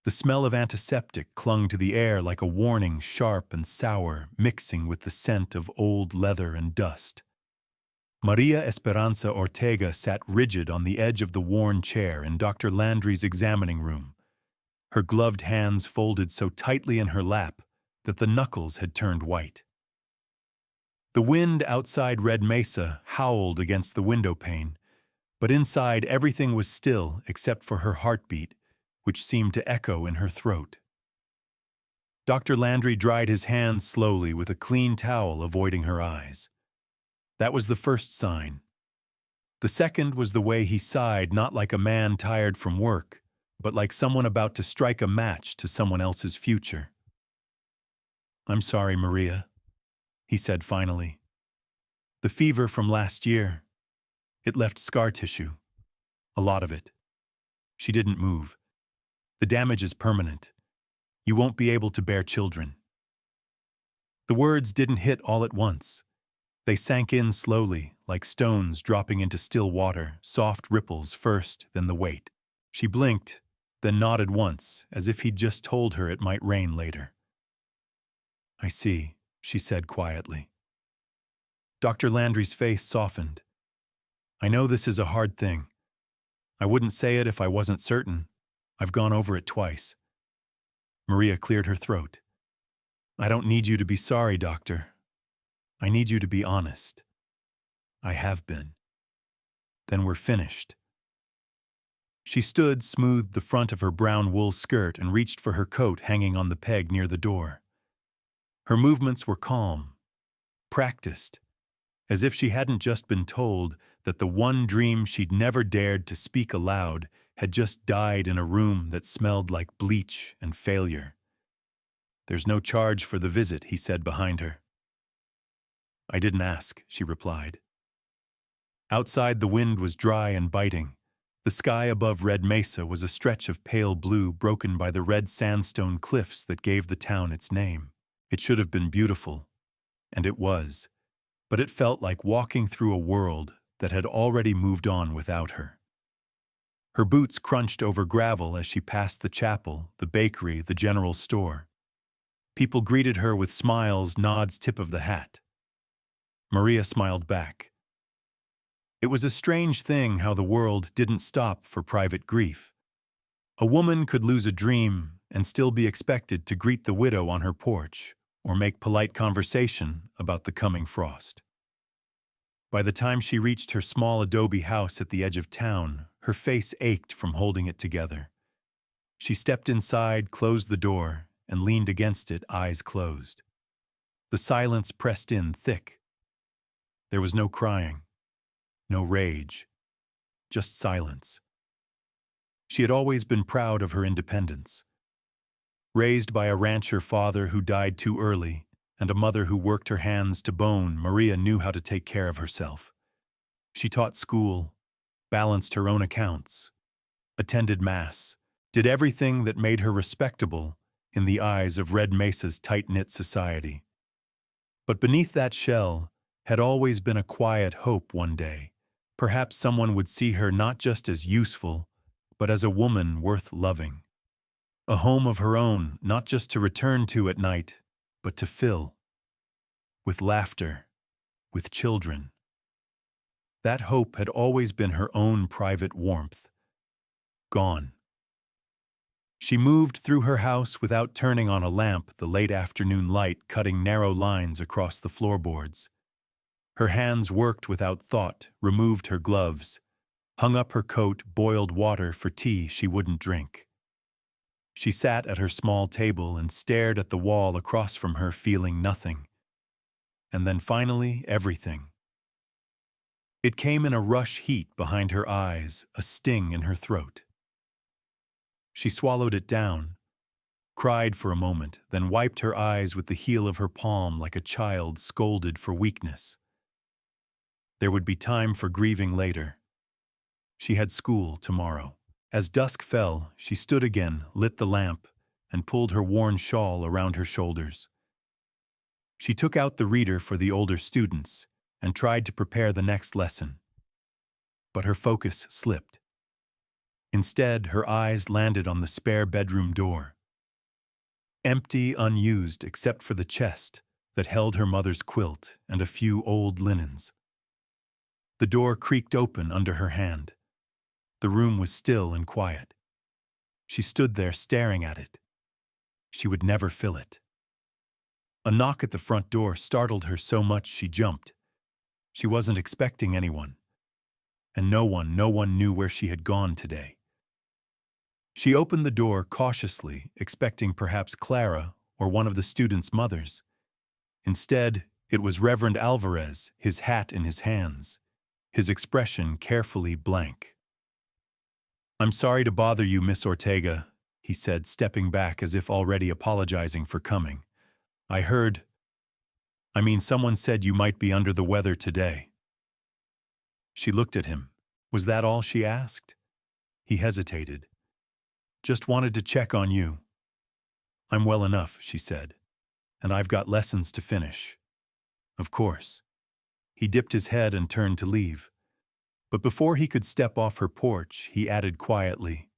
The smell of antiseptic clung to the air like a warning, sharp and sour, mixing with the scent of old leather and dust. Maria Esperanza Ortega sat rigid on the edge of the worn chair in Dr. Landry's examining room, her gloved hands folded so tightly in her lap that the knuckles had turned white. The wind outside Red Mesa howled against the window pane, but inside everything was still except for her heartbeat, which seemed to echo in her throat. Dr. Landry dried his hands slowly with a clean towel, avoiding her eyes. That was the first sign. The second was the way he sighed, not like a man tired from work, but like someone about to strike a match to someone else's future. "I'm sorry, Maria," he said finally. "The fever from last year, it left scar tissue. A lot of it." She didn't move. "The damage is permanent. You won't be able to bear children." The words didn't hit all at once. They sank in slowly, like stones dropping into still water, soft ripples first, then the weight. She blinked, then nodded once, as if he'd just told her it might rain later. "I see," she said quietly. Dr. Landry's face softened. "I know this is a hard thing. I wouldn't say it if I wasn't certain. I've gone over it twice." Maria cleared her throat. "I don't need you to be sorry, doctor. I need you to be honest. I have been. Then we're finished." She stood, smoothed the front of her brown wool skirt, and reached for her coat hanging on the peg near the door. Her movements were calm, practiced, as if she hadn't just been told that the one dream she'd never dared to speak aloud had just died in a room that smelled like bleach and failure. "There's no charge for the visit," he said behind her. "I didn't ask," she replied. Outside, the wind was dry and biting. The sky above Red Mesa was a stretch of pale blue broken by the red sandstone cliffs that gave the town its name. It should have been beautiful, and it was, but it felt like walking through a world that had already moved on without her. Her boots crunched over gravel as she passed the chapel, the bakery, the general store. People greeted her with smiles, nods, tip of the hat. Maria smiled back. It was a strange thing how the world didn't stop for private grief. A woman could lose a dream and still be expected to greet the widow on her porch or make polite conversation about the coming frost. By the time she reached her small adobe house at the edge of town, her face ached from holding it together. She stepped inside, closed the door, and leaned against it, eyes closed. The silence pressed in thick. There was no crying, no rage, just silence. She had always been proud of her independence. Raised by a rancher father who died too early and a mother who worked her hands to bone, Maria knew how to take care of herself. She taught school, balanced her own accounts, attended mass, did everything that made her respectable in the eyes of Red Mesa's tight-knit society. But beneath that shell had always been a quiet hope one day. Perhaps someone would see her not just as useful, but as a woman worth loving. A home of her own, not just to return to at night, but to fill. With laughter, with children. That hope had always been her own private warmth. Gone. She moved through her house without turning on a lamp, the late afternoon light cutting narrow lines across the floorboards. Her hands worked without thought, removed her gloves, hung up her coat, boiled water for tea she wouldn't drink. She sat at her small table and stared at the wall across from her, feeling nothing. And then finally, everything. It came in a rush heat behind her eyes, a sting in her throat. She swallowed it down, cried for a moment, then wiped her eyes with the heel of her palm like a child scolded for weakness. There would be time for grieving later. She had school tomorrow. As dusk fell, she stood again, lit the lamp, and pulled her worn shawl around her shoulders. She took out the reader for the older students and tried to prepare the next lesson. But her focus slipped. Instead, her eyes landed on the spare bedroom door. Empty, unused except for the chest that held her mother's quilt and a few old linens. The door creaked open under her hand. The room was still and quiet. She stood there staring at it. She would never fill it. A knock at the front door startled her so much she jumped. She wasn't expecting anyone. And no one knew where she had gone today. She opened the door cautiously, expecting perhaps Clara or one of the students' mothers. Instead, it was Reverend Alvarez, his hat in his hands, his expression carefully blank. "I'm sorry to bother you, Miss Ortega," he said, stepping back as if already apologizing for coming. Someone said you might be under the weather today." She looked at him. Was that all she asked? He hesitated. "Just wanted to check on you." "I'm well enough," she said, "and I've got lessons to finish." "Of course." He dipped his head and turned to leave. But before he could step off her porch, he added quietly,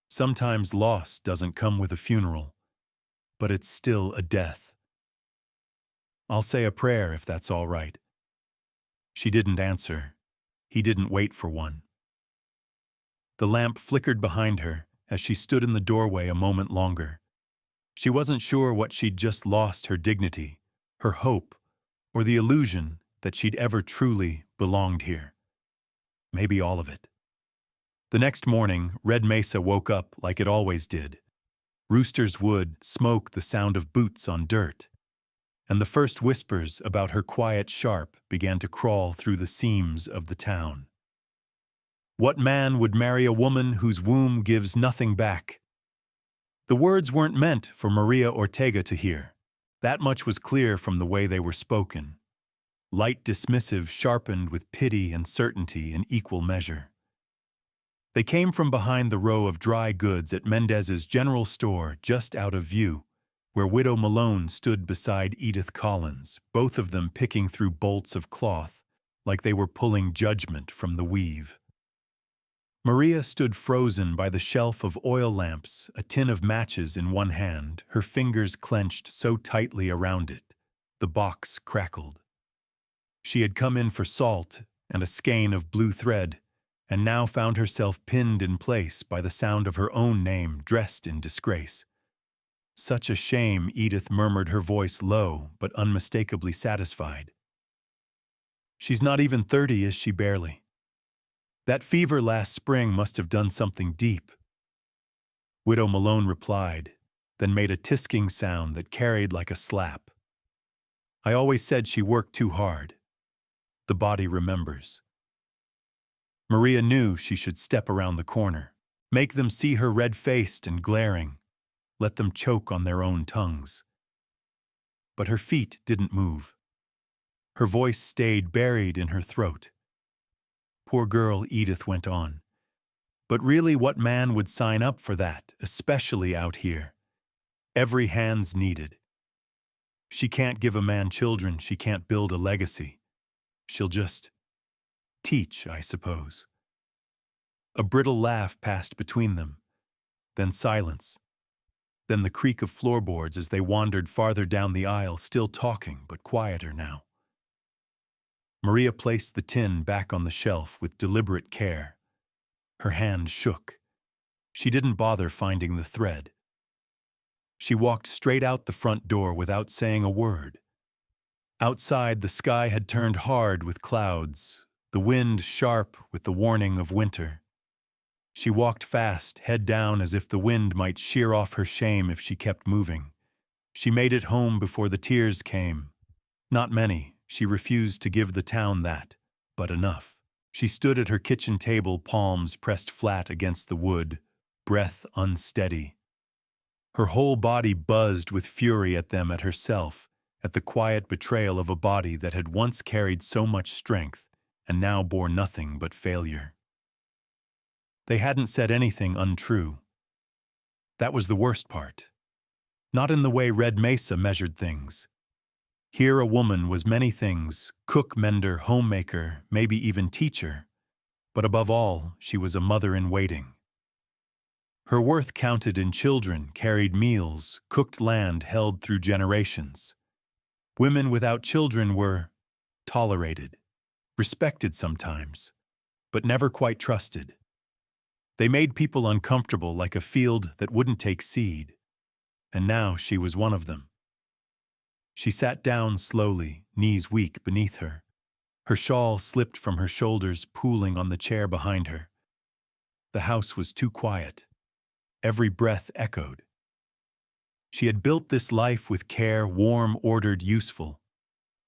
"Sometimes loss doesn't come with a funeral, but it's still a death. I'll say a prayer if that's all right." She didn't answer. He didn't wait for one. The lamp flickered behind her as she stood in the doorway a moment longer. She wasn't sure what she'd just lost: her dignity, her hope, or the illusion that she'd ever truly belonged here. Maybe all of it. The next morning, Red Mesa woke up like it always did. Roosters wood, smoke, the sound of boots on dirt. And the first whispers about her quiet sharp began to crawl through the seams of the town. What man would marry a woman whose womb gives nothing back? The words weren't meant for Maria Ortega to hear. That much was clear from the way they were spoken. Light dismissive sharpened with pity and certainty in equal measure. They came from behind the row of dry goods at Mendez's general store just out of view, where Widow Malone stood beside Edith Collins, both of them picking through bolts of cloth like they were pulling judgment from the weave. Maria stood frozen by the shelf of oil lamps, a tin of matches in one hand, her fingers clenched so tightly around it. The box crackled. She had come in for salt and a skein of blue thread, and now found herself pinned in place by the sound of her own name dressed in disgrace. "Such a shame," Edith murmured, her voice low but unmistakably satisfied. "She's not even 30, is she? Barely. That fever last spring must have done something deep." Widow Malone replied, then made a tisking sound that carried like a slap. "I always said she worked too hard. The body remembers." Maria knew she should step around the corner, make them see her red-faced and glaring, let them choke on their own tongues. But her feet didn't move. Her voice stayed buried in her throat. "Poor girl," Edith went on. "But really, what man would sign up for that, especially out here? Every hand's needed. She can't give a man children, she can't build a legacy. She'll just teach, I suppose." A brittle laugh passed between them, then silence, then the creak of floorboards as they wandered farther down the aisle, still talking but quieter now. Maria placed the tin back on the shelf with deliberate care. Her hand shook. She didn't bother finding the thread. She walked straight out the front door without saying a word. Outside, the sky had turned hard with clouds, the wind sharp with the warning of winter. She walked fast, head down, as if the wind might shear off her shame if she kept moving. She made it home before the tears came. Not many. She refused to give the town that, but enough. She stood at her kitchen table, palms pressed flat against the wood, breath unsteady. Her whole body buzzed with fury at them, at herself, at the quiet betrayal of a body that had once carried so much strength and now bore nothing but failure. They hadn't said anything untrue. That was the worst part. Not in the way Red Mesa measured things. Here a woman was many things: cook, mender, homemaker, maybe even teacher. But above all, she was a mother in waiting, Her worth counted in children, carried meals, cooked land held through generations. Women without children were tolerated, respected sometimes, but never quite trusted. They made people uncomfortable like a field that wouldn't take seed, and now she was one of them. She sat down slowly, knees weak beneath her. Her shawl slipped from her shoulders, pooling on the chair behind her. The house was too quiet. Every breath echoed. She had built this life with care, warm, ordered, useful.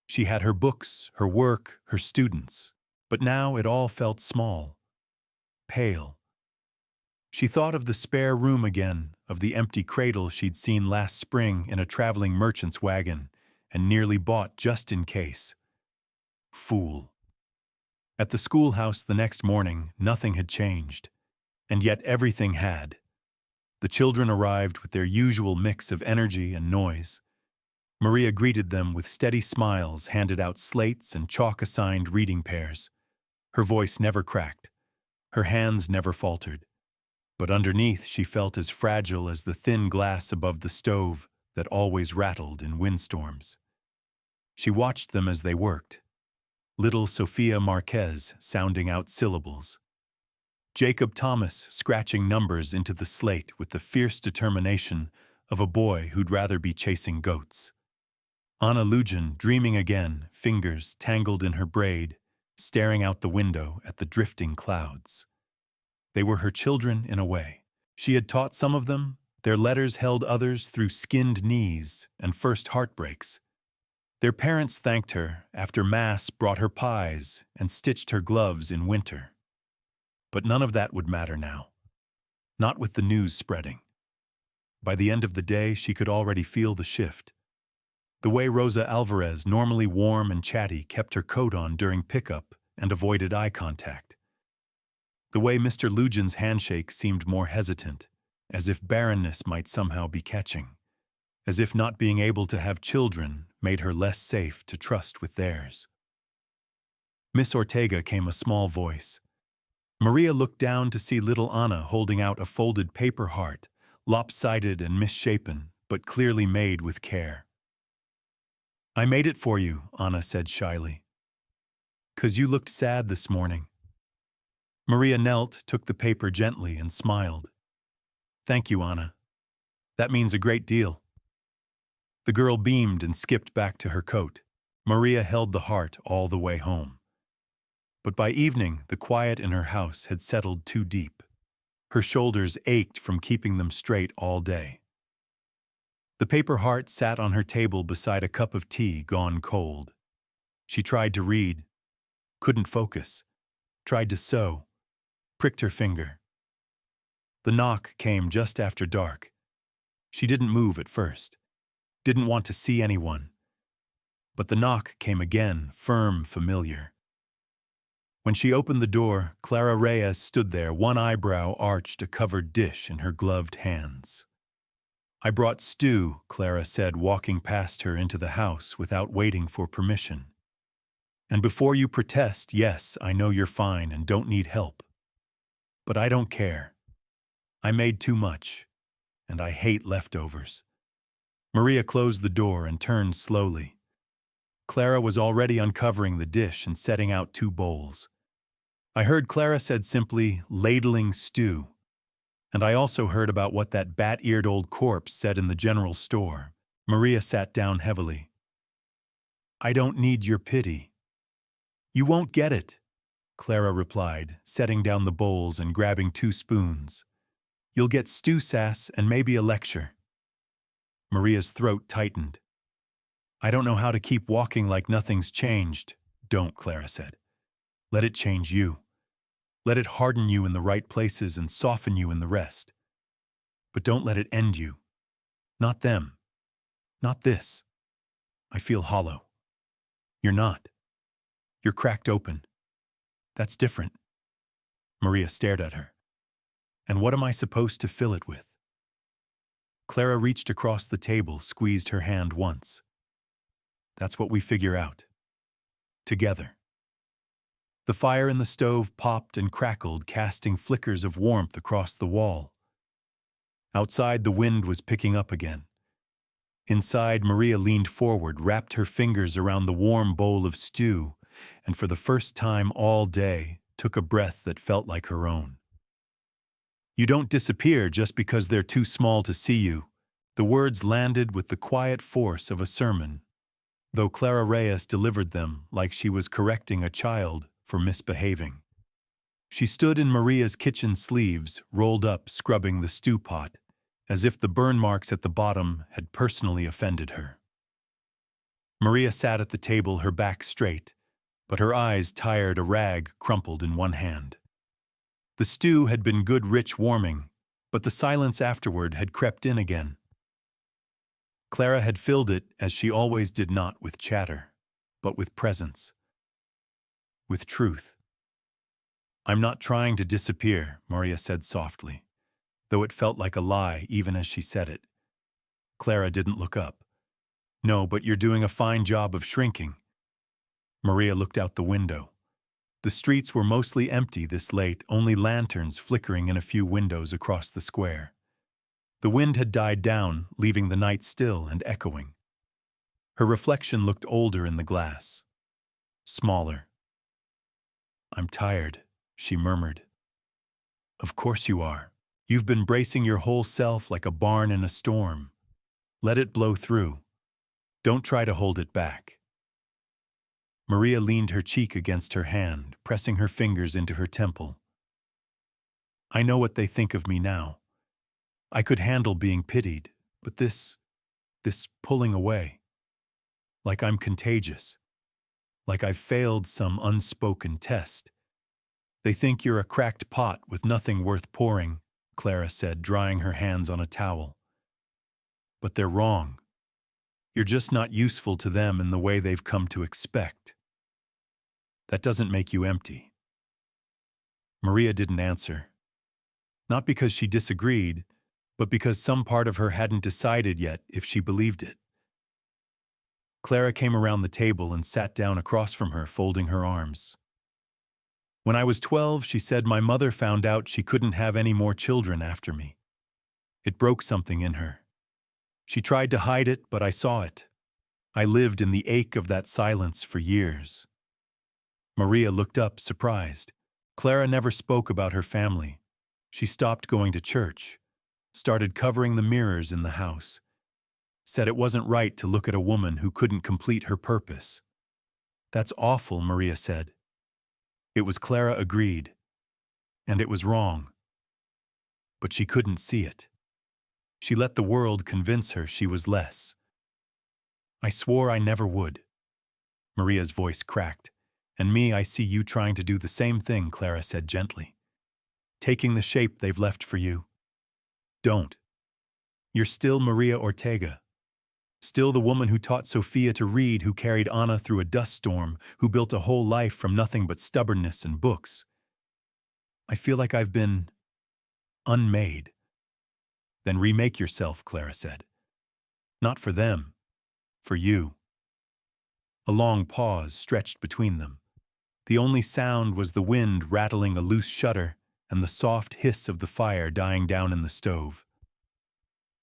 She had her books, her work, her students, but now it all felt small, pale. She thought of the spare room again, of the empty cradle she'd seen last spring in a traveling merchant's wagon and nearly bought just in case. Fool. At the schoolhouse the next morning, nothing had changed, and yet everything had. The children arrived with their usual mix of energy and noise. Maria greeted them with steady smiles, handed out slates and chalk-assigned reading pairs. Her voice never cracked. Her hands never faltered. But underneath she felt as fragile as the thin glass above the stove that always rattled in windstorms. She watched them as they worked. Little Sophia Marquez sounding out syllables. Jacob Thomas scratching numbers into the slate with the fierce determination of a boy who'd rather be chasing goats. Anna Lugin dreaming again, fingers tangled in her braid, staring out the window at the drifting clouds. They were her children in a way. She had taught some of them, their letters held others through skinned knees and first heartbreaks. Their parents thanked her, after Mass brought her pies and stitched her gloves in winter. But none of that would matter now. Not with the news spreading. By the end of the day, she could already feel the shift. The way Rosa Alvarez, normally warm and chatty, kept her coat on during pickup and avoided eye contact. The way Mr. Lugin's handshake seemed more hesitant, as if barrenness might somehow be catching, as if not being able to have children made her less safe to trust with theirs. Miss Ortega came a small voice. Maria looked down to see little Anna holding out a folded paper heart, lopsided and misshapen, but clearly made with care. "I made it for you," Anna said shyly. "'Cause you looked sad this morning." Maria knelt, took the paper gently, and smiled. "Thank you, Anna. That means a great deal." The girl beamed and skipped back to her coat. Maria held the heart all the way home. But by evening, the quiet in her house had settled too deep. Her shoulders ached from keeping them straight all day. The paper heart sat on her table beside a cup of tea gone cold. She tried to read, couldn't focus, tried to sew, pricked her finger. The knock came just after dark. She didn't move at first, didn't want to see anyone. But the knock came again, firm, familiar. When she opened the door, Clara Reyes stood there, one eyebrow arched, a covered dish in her gloved hands. "I brought stew," Clara said, walking past her into the house without waiting for permission. "And before you protest, yes, I know you're fine and don't need help. But I don't care. I made too much, and I hate leftovers." Maria closed the door and turned slowly. Clara was already uncovering the dish and setting out 2 bowls. I heard Clara said simply, "ladling stew." And I also heard about what that bat-eared old corpse said in the general store. Maria sat down heavily. "I don't need your pity." "You won't get it," Clara replied, setting down the bowls and grabbing 2 spoons. "You'll get stew sass and maybe a lecture." Maria's throat tightened. "I don't know how to keep walking like nothing's changed." "Don't," Clara said. "Let it change you. Let it harden you in the right places and soften you in the rest. But don't let it end you. Not them. Not this. I feel hollow. You're not. You're cracked open. That's different." Maria stared at her. "And what am I supposed to fill it with?" Clara reached across the table, squeezed her hand once. "That's what we figure out. Together." The fire in the stove popped and crackled, casting flickers of warmth across the wall. Outside, the wind was picking up again. Inside, Maria leaned forward, wrapped her fingers around the warm bowl of stew, and for the first time all day, took a breath that felt like her own. "You don't disappear just because they're too small to see you." The words landed with the quiet force of a sermon, though Clara Reyes delivered them like she was correcting a child for misbehaving. She stood in Maria's kitchen sleeves, rolled up, scrubbing the stew pot, as if the burn marks at the bottom had personally offended her. Maria sat at the table, her back straight, but her eyes tired, a rag crumpled in one hand. The stew had been good, rich, warming, but the silence afterward had crept in again. Clara had filled it, as she always did, not with chatter, but with presence, with truth. "I'm not trying to disappear," Maria said softly, though it felt like a lie even as she said it. Clara didn't look up. "No, but you're doing a fine job of shrinking." Maria looked out the window. The streets were mostly empty this late, only lanterns flickering in a few windows across the square. The wind had died down, leaving the night still and echoing. Her reflection looked older in the glass, smaller. "I'm tired," she murmured. "Of course you are. You've been bracing your whole self like a barn in a storm. Let it blow through. Don't try to hold it back." Maria leaned her cheek against her hand, pressing her fingers into her temple. "I know what they think of me now. I could handle being pitied, but this pulling away, like I'm contagious, like I've failed some unspoken test. They think you're a cracked pot with nothing worth pouring," Clara said, drying her hands on a towel. "But they're wrong. You're just not useful to them in the way they've come to expect. That doesn't make you empty." Maria didn't answer. Not because she disagreed, but because some part of her hadn't decided yet if she believed it. Clara came around the table and sat down across from her, folding her arms. "When I was 12, she said, my mother found out she couldn't have any more children after me. It broke something in her. She tried to hide it, but I saw it. I lived in the ache of that silence for years." Maria looked up, surprised. Clara never spoke about her family. She stopped going to church, started covering the mirrors in the house, said it wasn't right to look at a woman who couldn't complete her purpose. "That's awful," Maria said. It was Clara agreed, and it was wrong. But she couldn't see it. She let the world convince her she was less. "I swore I never would." Maria's voice cracked. "And me, I see you trying to do the same thing," Clara said gently. "Taking the shape they've left for you. Don't. You're still Maria Ortega. Still the woman who taught Sofia to read, who carried Anna through a dust storm, who built a whole life from nothing but stubbornness and books. I feel like I've been unmade." "Then remake yourself," Clara said. "Not for them, for you." A long pause stretched between them. The only sound was the wind rattling a loose shutter and the soft hiss of the fire dying down in the stove.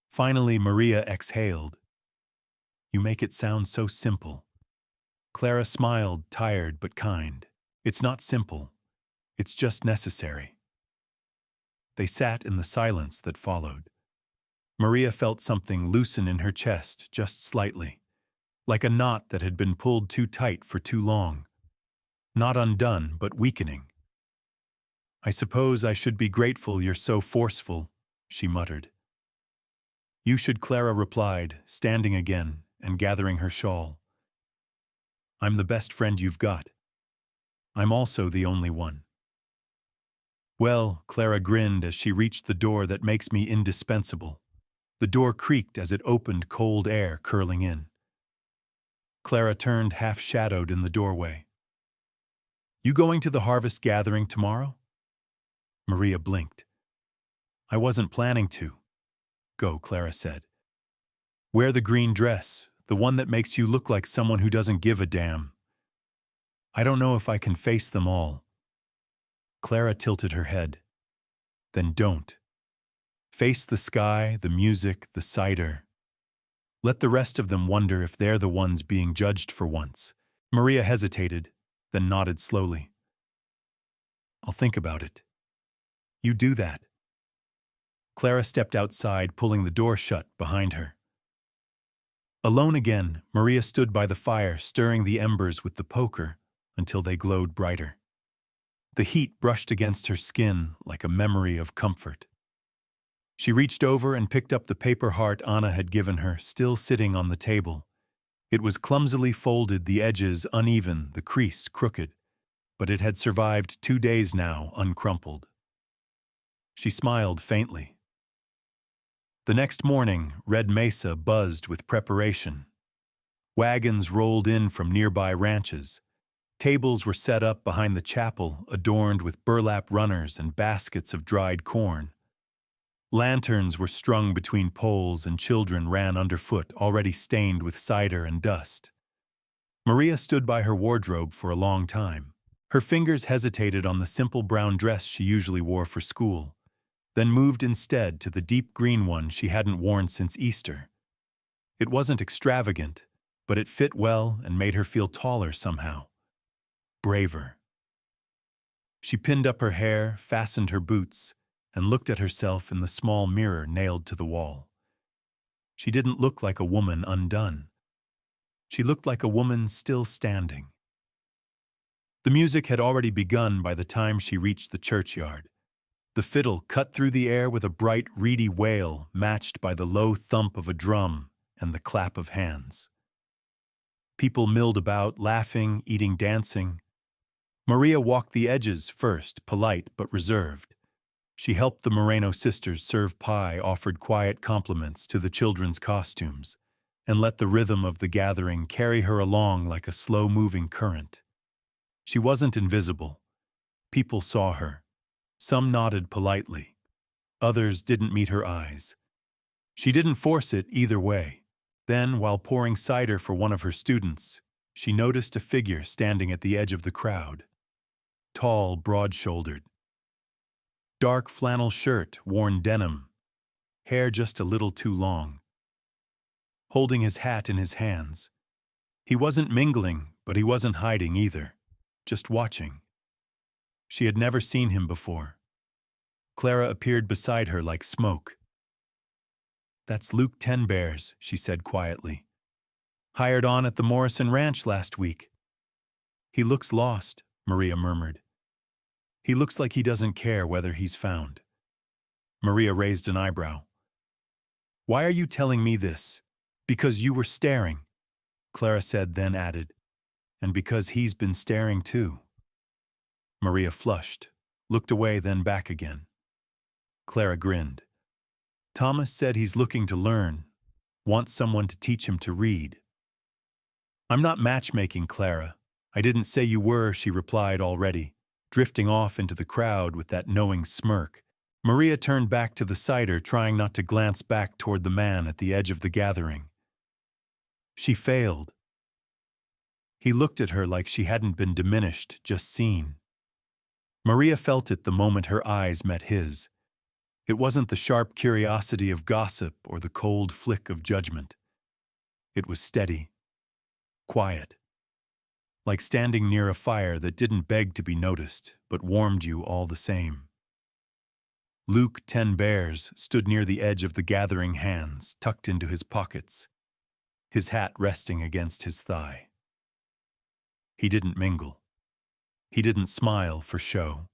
Finally, Maria exhaled. "You make it sound so simple." Clara smiled, tired but kind. "It's not simple. It's just necessary." They sat in the silence that followed. Maria felt something loosen in her chest, just slightly, like a knot that had been pulled too tight for too long. Not undone, but weakening. "I suppose I should be grateful you're so forceful," she muttered. "You should," Clara replied, standing again and gathering her shawl. "I'm the best friend you've got. I'm also the only one." "Well," Clara grinned as she reached the door that makes me indispensable. The door creaked as it opened, cold air curling in. Clara turned, half-shadowed in the doorway. "You going to the harvest gathering tomorrow?" Maria blinked. "I wasn't planning to." "Go," Clara said. "Wear the green dress, the one that makes you look like someone who doesn't give a damn." "I don't know if I can face them all." Clara tilted her head. "Then don't. Face the sky, the music, the cider. Let the rest of them wonder if they're the ones being judged for once. Maria hesitated, then nodded slowly. I'll think about it. You do that. Clara stepped outside, pulling the door shut behind her. Alone again, Maria stood by the fire, stirring the embers with the poker until they glowed brighter. The heat brushed against her skin like a memory of comfort. She reached over and picked up the paper heart Anna had given her, still sitting on the table. It was clumsily folded, the edges uneven, the crease crooked, but it had survived 2 days now, uncrumpled. She smiled faintly. The next morning, Red Mesa buzzed with preparation. Wagons rolled in from nearby ranches. Tables were set up behind the chapel, adorned with burlap runners and baskets of dried corn. Lanterns were strung between poles and children ran underfoot, already stained with cider and dust. Maria stood by her wardrobe for a long time. Her fingers hesitated on the simple brown dress she usually wore for school, then moved instead to the deep green one she hadn't worn since Easter. It wasn't extravagant, but it fit well and made her feel taller somehow. Braver. She pinned up her hair, fastened her boots, and looked at herself in the small mirror nailed to the wall. She didn't look like a woman undone. She looked like a woman still standing. The music had already begun by the time she reached the churchyard. The fiddle cut through the air with a bright, reedy wail, matched by the low thump of a drum and the clap of hands. People milled about, laughing, eating, dancing. Maria walked the edges first, polite but reserved. She helped the Moreno sisters serve pie, offered quiet compliments to the children's costumes, and let the rhythm of the gathering carry her along like a slow-moving current. She wasn't invisible. People saw her. Some nodded politely. Others didn't meet her eyes. She didn't force it either way. Then, while pouring cider for one of her students, she noticed a figure standing at the edge of the crowd. Tall, broad-shouldered. Dark flannel shirt, worn denim. Hair just a little too long. Holding his hat in his hands. He wasn't mingling, but he wasn't hiding either. Just watching. She had never seen him before. Clara appeared beside her like smoke. "That's Luke Ten Bears," she said quietly. "Hired on at the Morrison Ranch last week." "He looks lost," Maria murmured. "He looks like he doesn't care whether he's found." Maria raised an eyebrow. "Why are you telling me this?" "Because you were staring," Clara said, then added, "and because he's been staring too." Maria flushed, looked away, then back again. Clara grinned. "Thomas said he's looking to learn, wants someone to teach him to read." "I'm not matchmaking, Clara. I didn't say you were," she replied already, drifting off into the crowd with that knowing smirk. Maria turned back to the cider, trying not to glance back toward the man at the edge of the gathering. She failed. He looked at her like she hadn't been diminished, just seen. Maria felt it the moment her eyes met his. It wasn't the sharp curiosity of gossip or the cold flick of judgment. It was steady, quiet, like standing near a fire that didn't beg to be noticed, but warmed you all the same. Luke Ten Bears stood near the edge of the gathering, hands tucked into his pockets, his hat resting against his thigh. He didn't mingle. He didn't smile for show.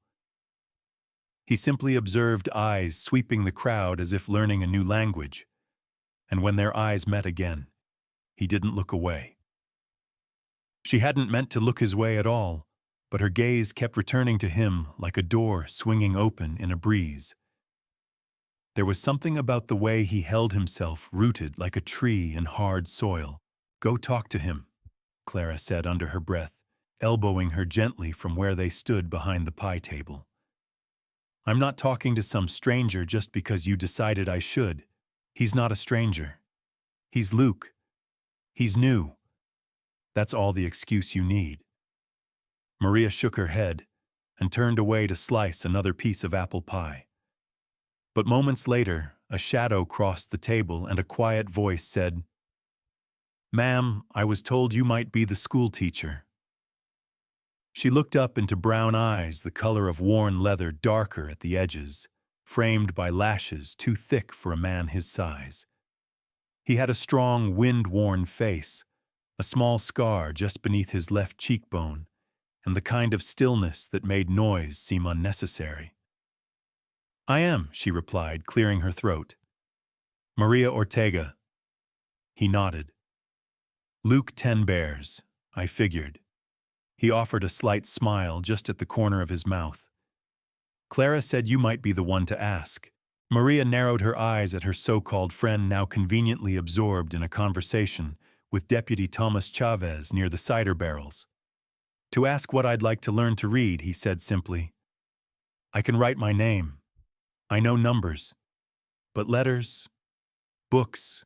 He simply observed, eyes sweeping the crowd as if learning a new language. And when their eyes met again, he didn't look away. She hadn't meant to look his way at all, but her gaze kept returning to him like a door swinging open in a breeze. There was something about the way he held himself, rooted like a tree in hard soil. "Go talk to him," Clara said under her breath, elbowing her gently from where they stood behind the pie table. "I'm not talking to some stranger just because you decided I should. He's not a stranger. He's Luke. He's new. That's all the excuse you need." Maria shook her head and turned away to slice another piece of apple pie. But moments later, a shadow crossed the table and a quiet voice said, "Ma'am, I was told you might be the school teacher." She looked up into brown eyes, the color of worn leather, darker at the edges, framed by lashes too thick for a man his size. He had a strong, wind-worn face, a small scar just beneath his left cheekbone, and the kind of stillness that made noise seem unnecessary. "I am," she replied, clearing her throat. "Maria Ortega." He nodded. "Luke 10 Bears, I figured." He offered a slight smile just at the corner of his mouth. "Clara said you might be the one to ask." Maria narrowed her eyes at her so-called friend, now conveniently absorbed in a conversation with Deputy Thomas Chavez near the cider barrels. "To ask what I'd like to learn to read," he said simply. "I can write my name. I know numbers. But letters, books,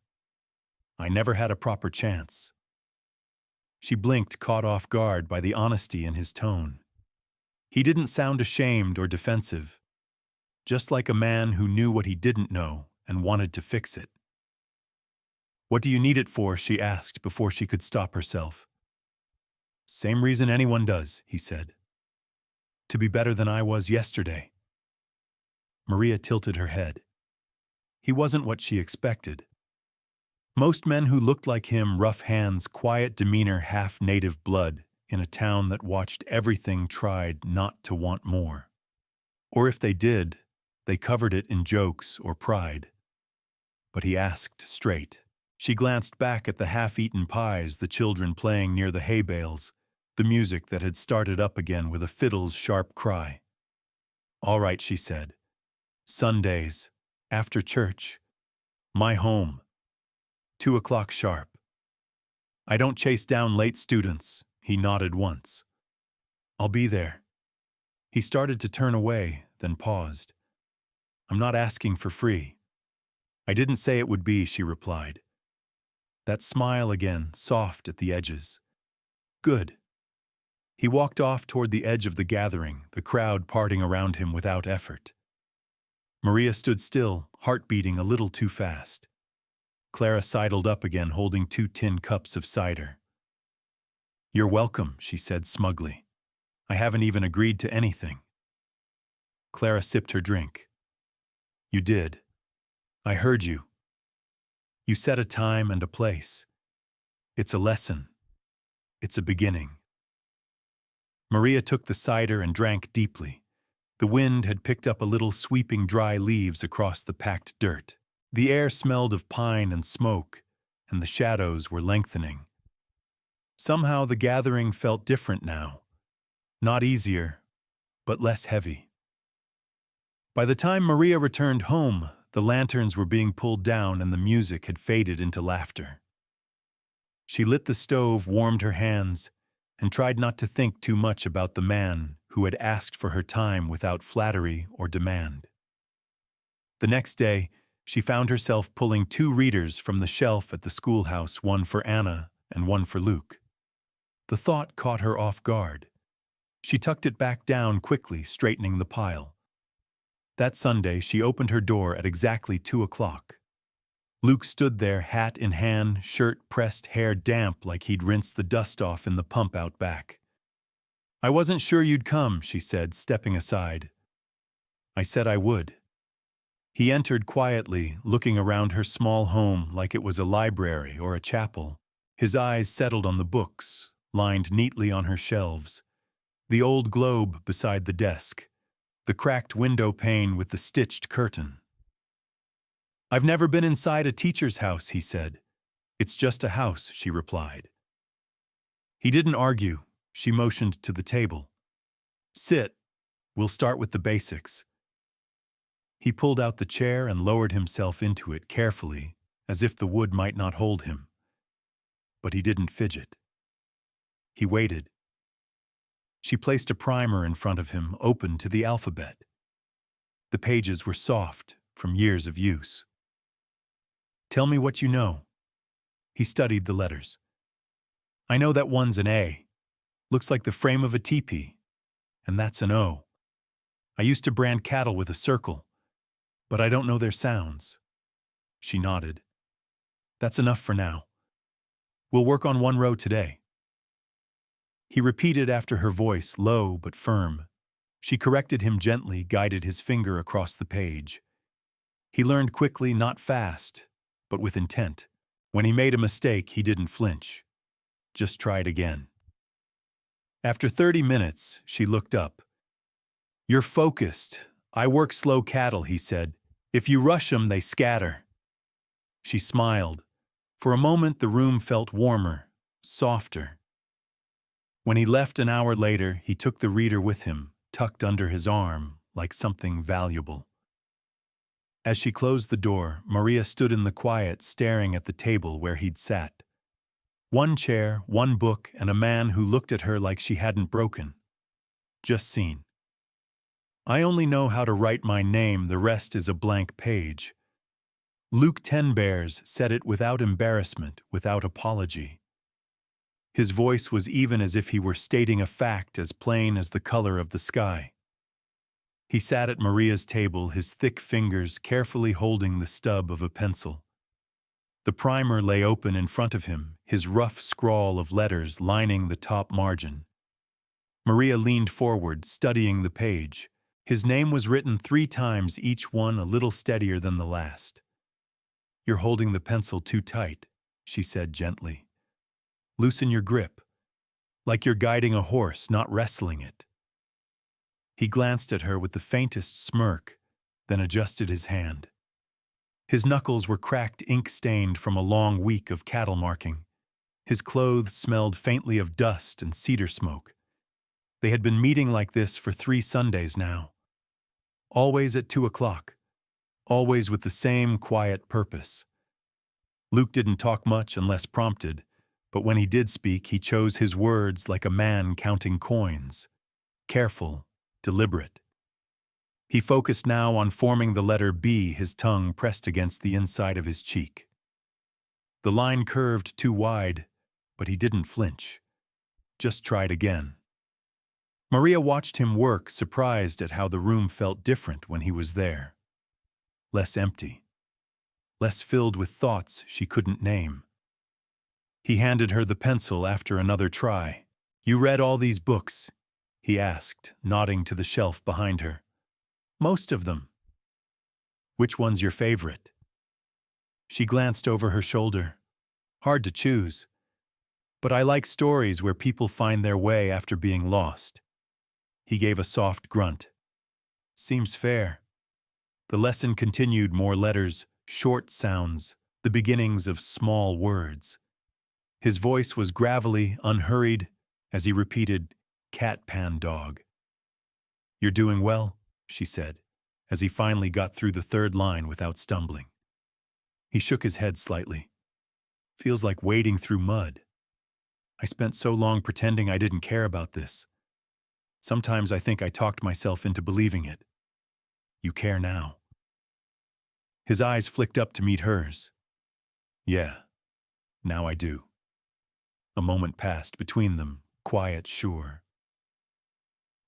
I never had a proper chance." She blinked, caught off guard by the honesty in his tone. He didn't sound ashamed or defensive, just like a man who knew what he didn't know and wanted to fix it. "What do you need it for?" she asked before she could stop herself. "Same reason anyone does," he said. "To be better than I was yesterday." Maria tilted her head. He wasn't what she expected. Most men who looked like him, rough hands, quiet demeanor, half-native blood, in a town that watched everything, tried not to want more. Or if they did, they covered it in jokes or pride. But he asked straight. She glanced back at the half-eaten pies, the children playing near the hay bales, the music that had started up again with a fiddle's sharp cry. "All right," she said. "Sundays, after church, my home, 2 o'clock sharp. I don't chase down late students." He nodded once. "I'll be there." He started to turn away, then paused. "I'm not asking for free." "I didn't say it would be," she replied. That smile again, soft at the edges. "Good." He walked off toward the edge of the gathering, the crowd parting around him without effort. Maria stood still, heart beating a little too fast. Clara sidled up again, holding 2 tin cups of cider. "You're welcome," she said smugly. "I haven't even agreed to anything." Clara sipped her drink. "You did. I heard you. You set a time and a place. It's a lesson. It's a beginning." Maria took the cider and drank deeply. The wind had picked up a little, sweeping dry leaves across the packed dirt. The air smelled of pine and smoke, and the shadows were lengthening. Somehow the gathering felt different now. Not easier, but less heavy. By the time Maria returned home, the lanterns were being pulled down and the music had faded into laughter. She lit the stove, warmed her hands, and tried not to think too much about the man who had asked for her time without flattery or demand. The next day, she found herself pulling 2 readers from the shelf at the schoolhouse, one for Anna and one for Luke. The thought caught her off guard. She tucked it back down quickly, straightening the pile. That Sunday, she opened her door at exactly 2 o'clock. Luke stood there, hat in hand, shirt pressed, hair damp like he'd rinsed the dust off in the pump out back. "I wasn't sure you'd come," she said, stepping aside. "I said I would." He entered quietly, looking around her small home like it was a library or a chapel. His eyes settled on the books, lined neatly on her shelves, the old globe beside the desk, the cracked window pane with the stitched curtain. "I've never been inside a teacher's house," he said. "It's just a house," she replied. He didn't argue. She motioned to the table. "Sit. We'll start with the basics." He pulled out the chair and lowered himself into it carefully, as if the wood might not hold him. But he didn't fidget. He waited. She placed a primer in front of him, open to the alphabet. The pages were soft from years of use. "Tell me what you know." He studied the letters. "I know that one's an A. Looks like the frame of a teepee. And that's an O. I used to brand cattle with a circle. But I don't know their sounds. She nodded. That's enough for now. We'll work on one row today. He repeated after her voice, low but firm. She corrected him gently, guided his finger across the page. He learned quickly, not fast, but with intent. When he made a mistake, he didn't flinch. Just tried again. After 30 minutes, she looked up. You're focused. I work slow cattle, he said. If you rush 'em, they scatter. She smiled. For a moment, the room felt warmer, softer. When he left an hour later, he took the reader with him, tucked under his arm, like something valuable. As she closed the door, Maria stood in the quiet, staring at the table where he'd sat. One chair, one book, and a man who looked at her like she hadn't broken. Just seen. I only know how to write my name, the rest is a blank page. Luke Tenbears said it without embarrassment, without apology. His voice was even as if he were stating a fact as plain as the color of the sky. He sat at Maria's table, his thick fingers carefully holding the stub of a pencil. The primer lay open in front of him, his rough scrawl of letters lining the top margin. Maria leaned forward, studying the page. His name was written 3 times, each one a little steadier than the last. You're holding the pencil too tight, she said gently. Loosen your grip, like you're guiding a horse, not wrestling it. He glanced at her with the faintest smirk, then adjusted his hand. His knuckles were cracked, ink-stained from a long week of cattle marking. His clothes smelled faintly of dust and cedar smoke. They had been meeting like this for 3 Sundays now. Always at 2 o'clock. Always with the same quiet purpose. Luke didn't talk much unless prompted, but when he did speak, he chose his words like a man counting coins. Careful, deliberate. He focused now on forming the letter B, his tongue pressed against the inside of his cheek. The line curved too wide, but he didn't flinch. Just tried again. Maria watched him work, surprised at how the room felt different when he was there. Less empty. Less filled with thoughts she couldn't name. He handed her the pencil after another try. You read all these books? He asked, nodding to the shelf behind her. Most of them. Which one's your favorite? She glanced over her shoulder. Hard to choose. But I like stories where people find their way after being lost. He gave a soft grunt. Seems fair. The lesson continued, more letters, short sounds, the beginnings of small words. His voice was gravelly, unhurried, as he repeated, cat, pan, dog. You're doing well, she said, as he finally got through the 3rd line without stumbling. He shook his head slightly. Feels like wading through mud. I spent so long pretending I didn't care about this. Sometimes I think I talked myself into believing it. You care now. His eyes flicked up to meet hers. Yeah, now I do. A moment passed between them, quiet, sure.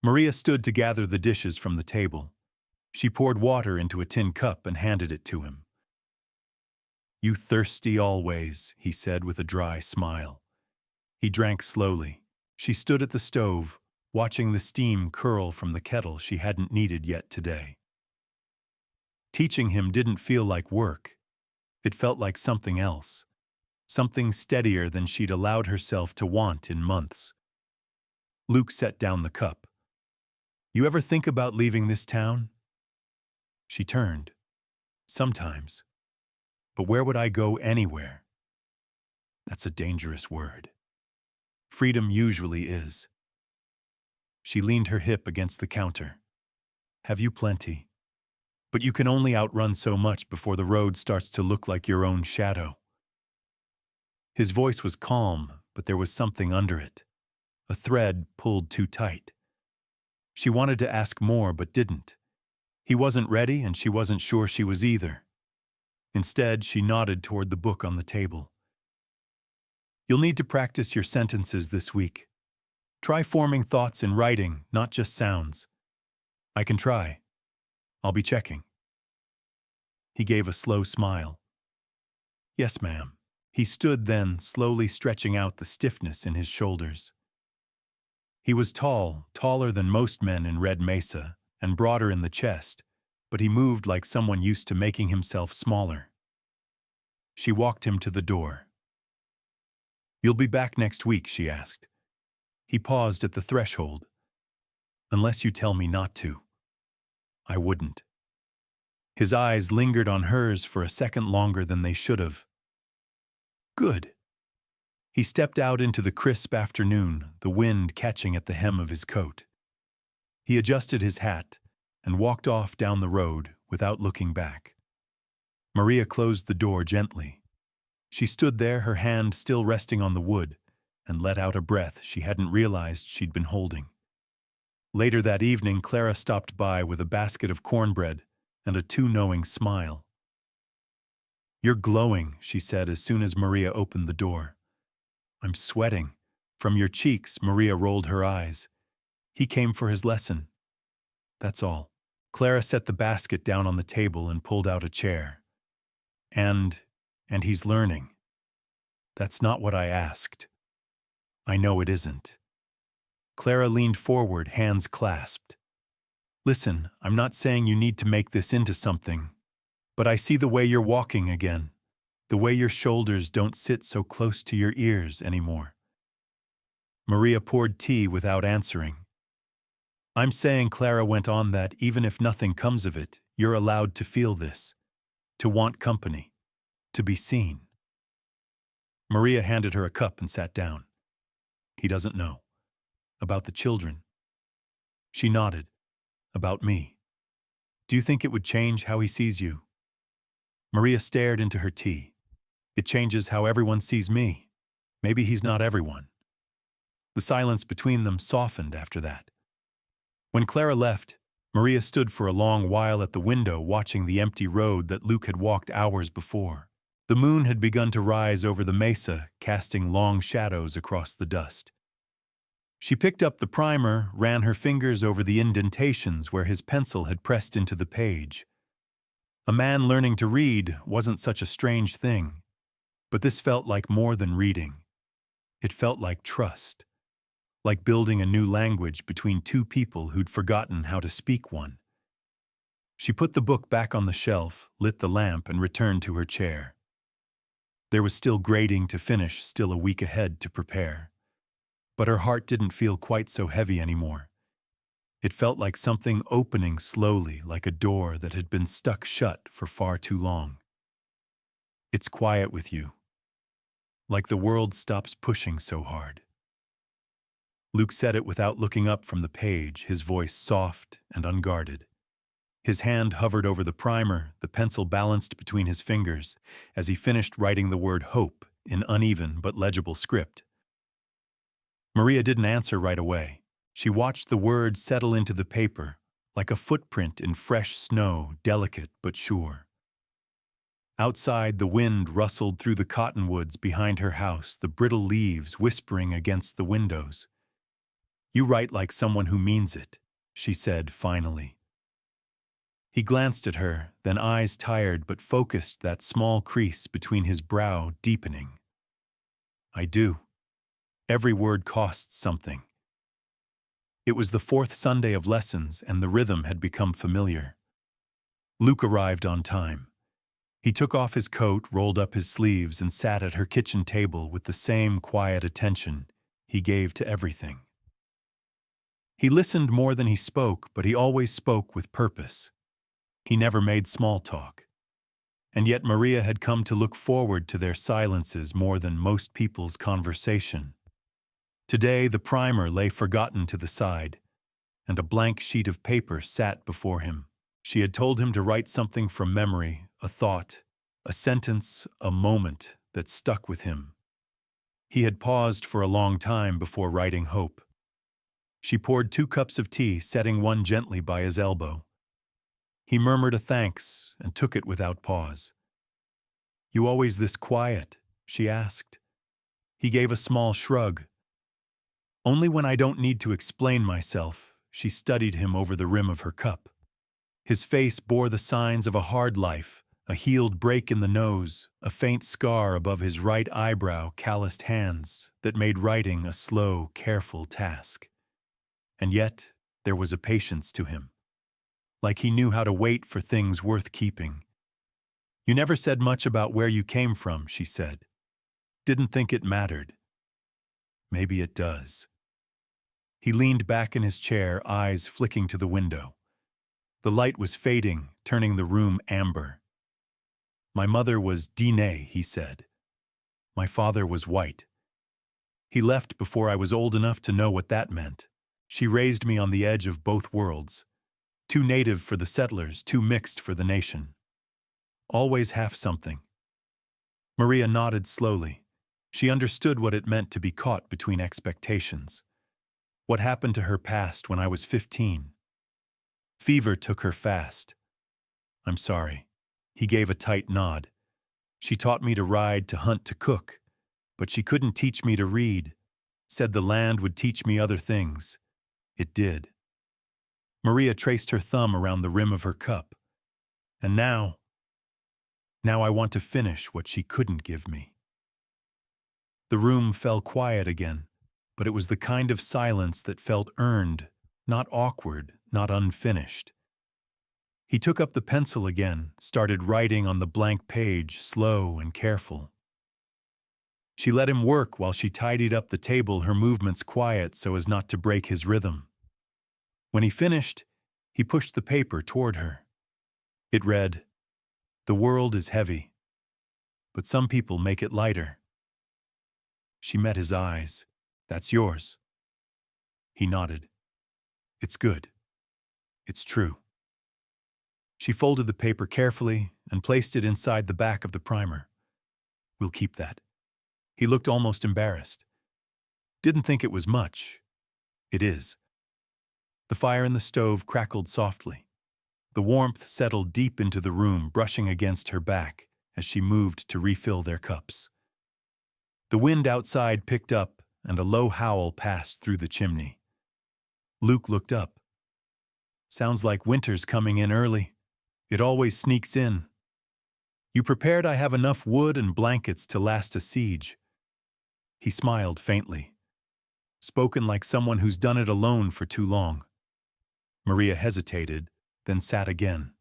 Maria stood to gather the dishes from the table. She poured water into a tin cup and handed it to him. You thirsty always, he said with a dry smile. He drank slowly. She stood at the stove, watching the steam curl from the kettle she hadn't needed yet today. Teaching him didn't feel like work. It felt like something else. Something steadier than she'd allowed herself to want in months. Luke set down the cup. You ever think about leaving this town? She turned. Sometimes. But where would I go anywhere? That's a dangerous word. Freedom usually is. She leaned her hip against the counter. Have you plenty? But you can only outrun so much before the road starts to look like your own shadow. His voice was calm, but there was something under it. A thread pulled too tight. She wanted to ask more, but didn't. He wasn't ready, and she wasn't sure she was either. Instead, she nodded toward the book on the table. You'll need to practice your sentences this week. Try forming thoughts in writing, not just sounds. I can try. I'll be checking. He gave a slow smile. Yes, ma'am. He stood then, slowly stretching out the stiffness in his shoulders. He was tall, taller than most men in Red Mesa, and broader in the chest, but he moved like someone used to making himself smaller. She walked him to the door. You'll be back next week, she asked. He paused at the threshold. Unless you tell me not to. I wouldn't. His eyes lingered on hers for a second longer than they should have. Good. He stepped out into the crisp afternoon, the wind catching at the hem of his coat. He adjusted his hat and walked off down the road without looking back. Maria closed the door gently. She stood there, her hand still resting on the wood, and let out a breath she hadn't realized she'd been holding. Later that evening, Clara stopped by with a basket of cornbread and a too-knowing smile. You're glowing, she said as soon as Maria opened the door. I'm sweating. From your cheeks, Maria rolled her eyes. He came for his lesson. That's all. Clara set the basket down on the table and pulled out a chair. And he's learning. That's not what I asked. I know it isn't. Clara leaned forward, hands clasped. Listen, I'm not saying you need to make this into something, but I see the way you're walking again, the way your shoulders don't sit so close to your ears anymore. Maria poured tea without answering. I'm saying, Clara went on, that even if nothing comes of it, you're allowed to feel this, to want company, to be seen. Maria handed her a cup and sat down. He doesn't know. About the children. She nodded. About me. Do you think it would change how he sees you? Maria stared into her tea. It changes how everyone sees me. Maybe he's not everyone. The silence between them softened after that. When Clara left, Maria stood for a long while at the window watching the empty road that Luke had walked hours before. The moon had begun to rise over the mesa, casting long shadows across the dust. She picked up the primer, ran her fingers over the indentations where his pencil had pressed into the page. A man learning to read wasn't such a strange thing, but this felt like more than reading. It felt like trust, like building a new language between two people who'd forgotten how to speak one. She put the book back on the shelf, lit the lamp, and returned to her chair. There was still grading to finish, still a week ahead to prepare. But her heart didn't feel quite so heavy anymore. It felt like something opening slowly, like a door that had been stuck shut for far too long. It's quiet with you. Like the world stops pushing so hard. Luke said it without looking up from the page, his voice soft and unguarded. His hand hovered over the primer, the pencil balanced between his fingers, as he finished writing the word hope in uneven but legible script. Maria didn't answer right away. She watched the word settle into the paper, like a footprint in fresh snow, delicate but sure. Outside, the wind rustled through the cottonwoods behind her house, the brittle leaves whispering against the windows. You write like someone who means it, she said finally. He glanced at her, then eyes tired but focused, that small crease between his brow deepening. I do. Every word costs something. It was the fourth Sunday of lessons, and the rhythm had become familiar. Luke arrived on time. He took off his coat, rolled up his sleeves, and sat at her kitchen table with the same quiet attention he gave to everything. He listened more than he spoke, but he always spoke with purpose. He never made small talk. And yet Maria had come to look forward to their silences more than most people's conversation. Today, the primer lay forgotten to the side, and a blank sheet of paper sat before him. She had told him to write something from memory, a thought, a sentence, a moment that stuck with him. He had paused for a long time before writing hope. She poured 2 cups of tea, setting one gently by his elbow. He murmured a thanks and took it without pause. You always this quiet? She asked. He gave a small shrug. Only when I don't need to explain myself. She studied him over the rim of her cup. His face bore the signs of a hard life, A healed break in the nose, a faint scar above his right eyebrow, calloused hands that made writing a slow, careful task. And yet, there was a patience to him, like he knew how to wait for things worth keeping. "You never said much about where you came from," she said. "Didn't think it mattered." "Maybe it does." He leaned back in his chair, eyes flicking to the window. The light was fading, turning the room amber. "My mother was Dine," he said. "My father was white. He left before I was old enough to know what that meant. She raised me on the edge of both worlds, too native for the settlers, too mixed for the nation. Always half something." Maria nodded slowly. She understood what it meant to be caught between expectations. What happened to her past when I was 15? Fever took her fast. "I'm sorry." He gave a tight nod. "She taught me to ride, to hunt, to cook, but she couldn't teach me to read. Said the land would teach me other things. It did." Maria traced her thumb around the rim of her cup. "And now I want to finish what she couldn't give me." The room fell quiet again, but it was the kind of silence that felt earned, not awkward, not unfinished. He took up the pencil again, started writing on the blank page, slow and careful. She let him work while she tidied up the table, her movements quiet so as not to break his rhythm. When he finished, he pushed the paper toward her. It read, "The world is heavy, but some people make it lighter." She met his eyes. "That's yours." He nodded. "It's good. It's true." She folded the paper carefully and placed it inside the back of the primer. "We'll keep that." He looked almost embarrassed. "Didn't think it was much." "It is." The fire in the stove crackled softly. The warmth settled deep into the room, brushing against her back as she moved to refill their cups. The wind outside picked up, and a low howl passed through the chimney. Luke looked up. "Sounds like winter's coming in early. It always sneaks in. You prepared I have enough wood and blankets to last a siege?" He smiled faintly. Spoken like someone who's done it alone for too long. Maria hesitated, then sat again.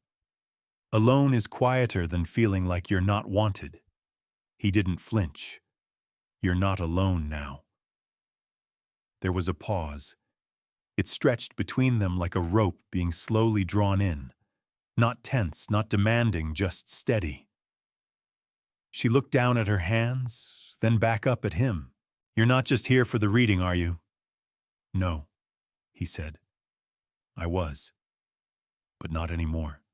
"Alone is quieter than feeling like you're not wanted." He didn't flinch. "You're not alone now." There was a pause. It stretched between them like a rope being slowly drawn in. Not tense, not demanding, just steady. She looked down at her hands, then back up at him. "You're not just here for the reading, are you?" "No," he said. "I was. But not anymore."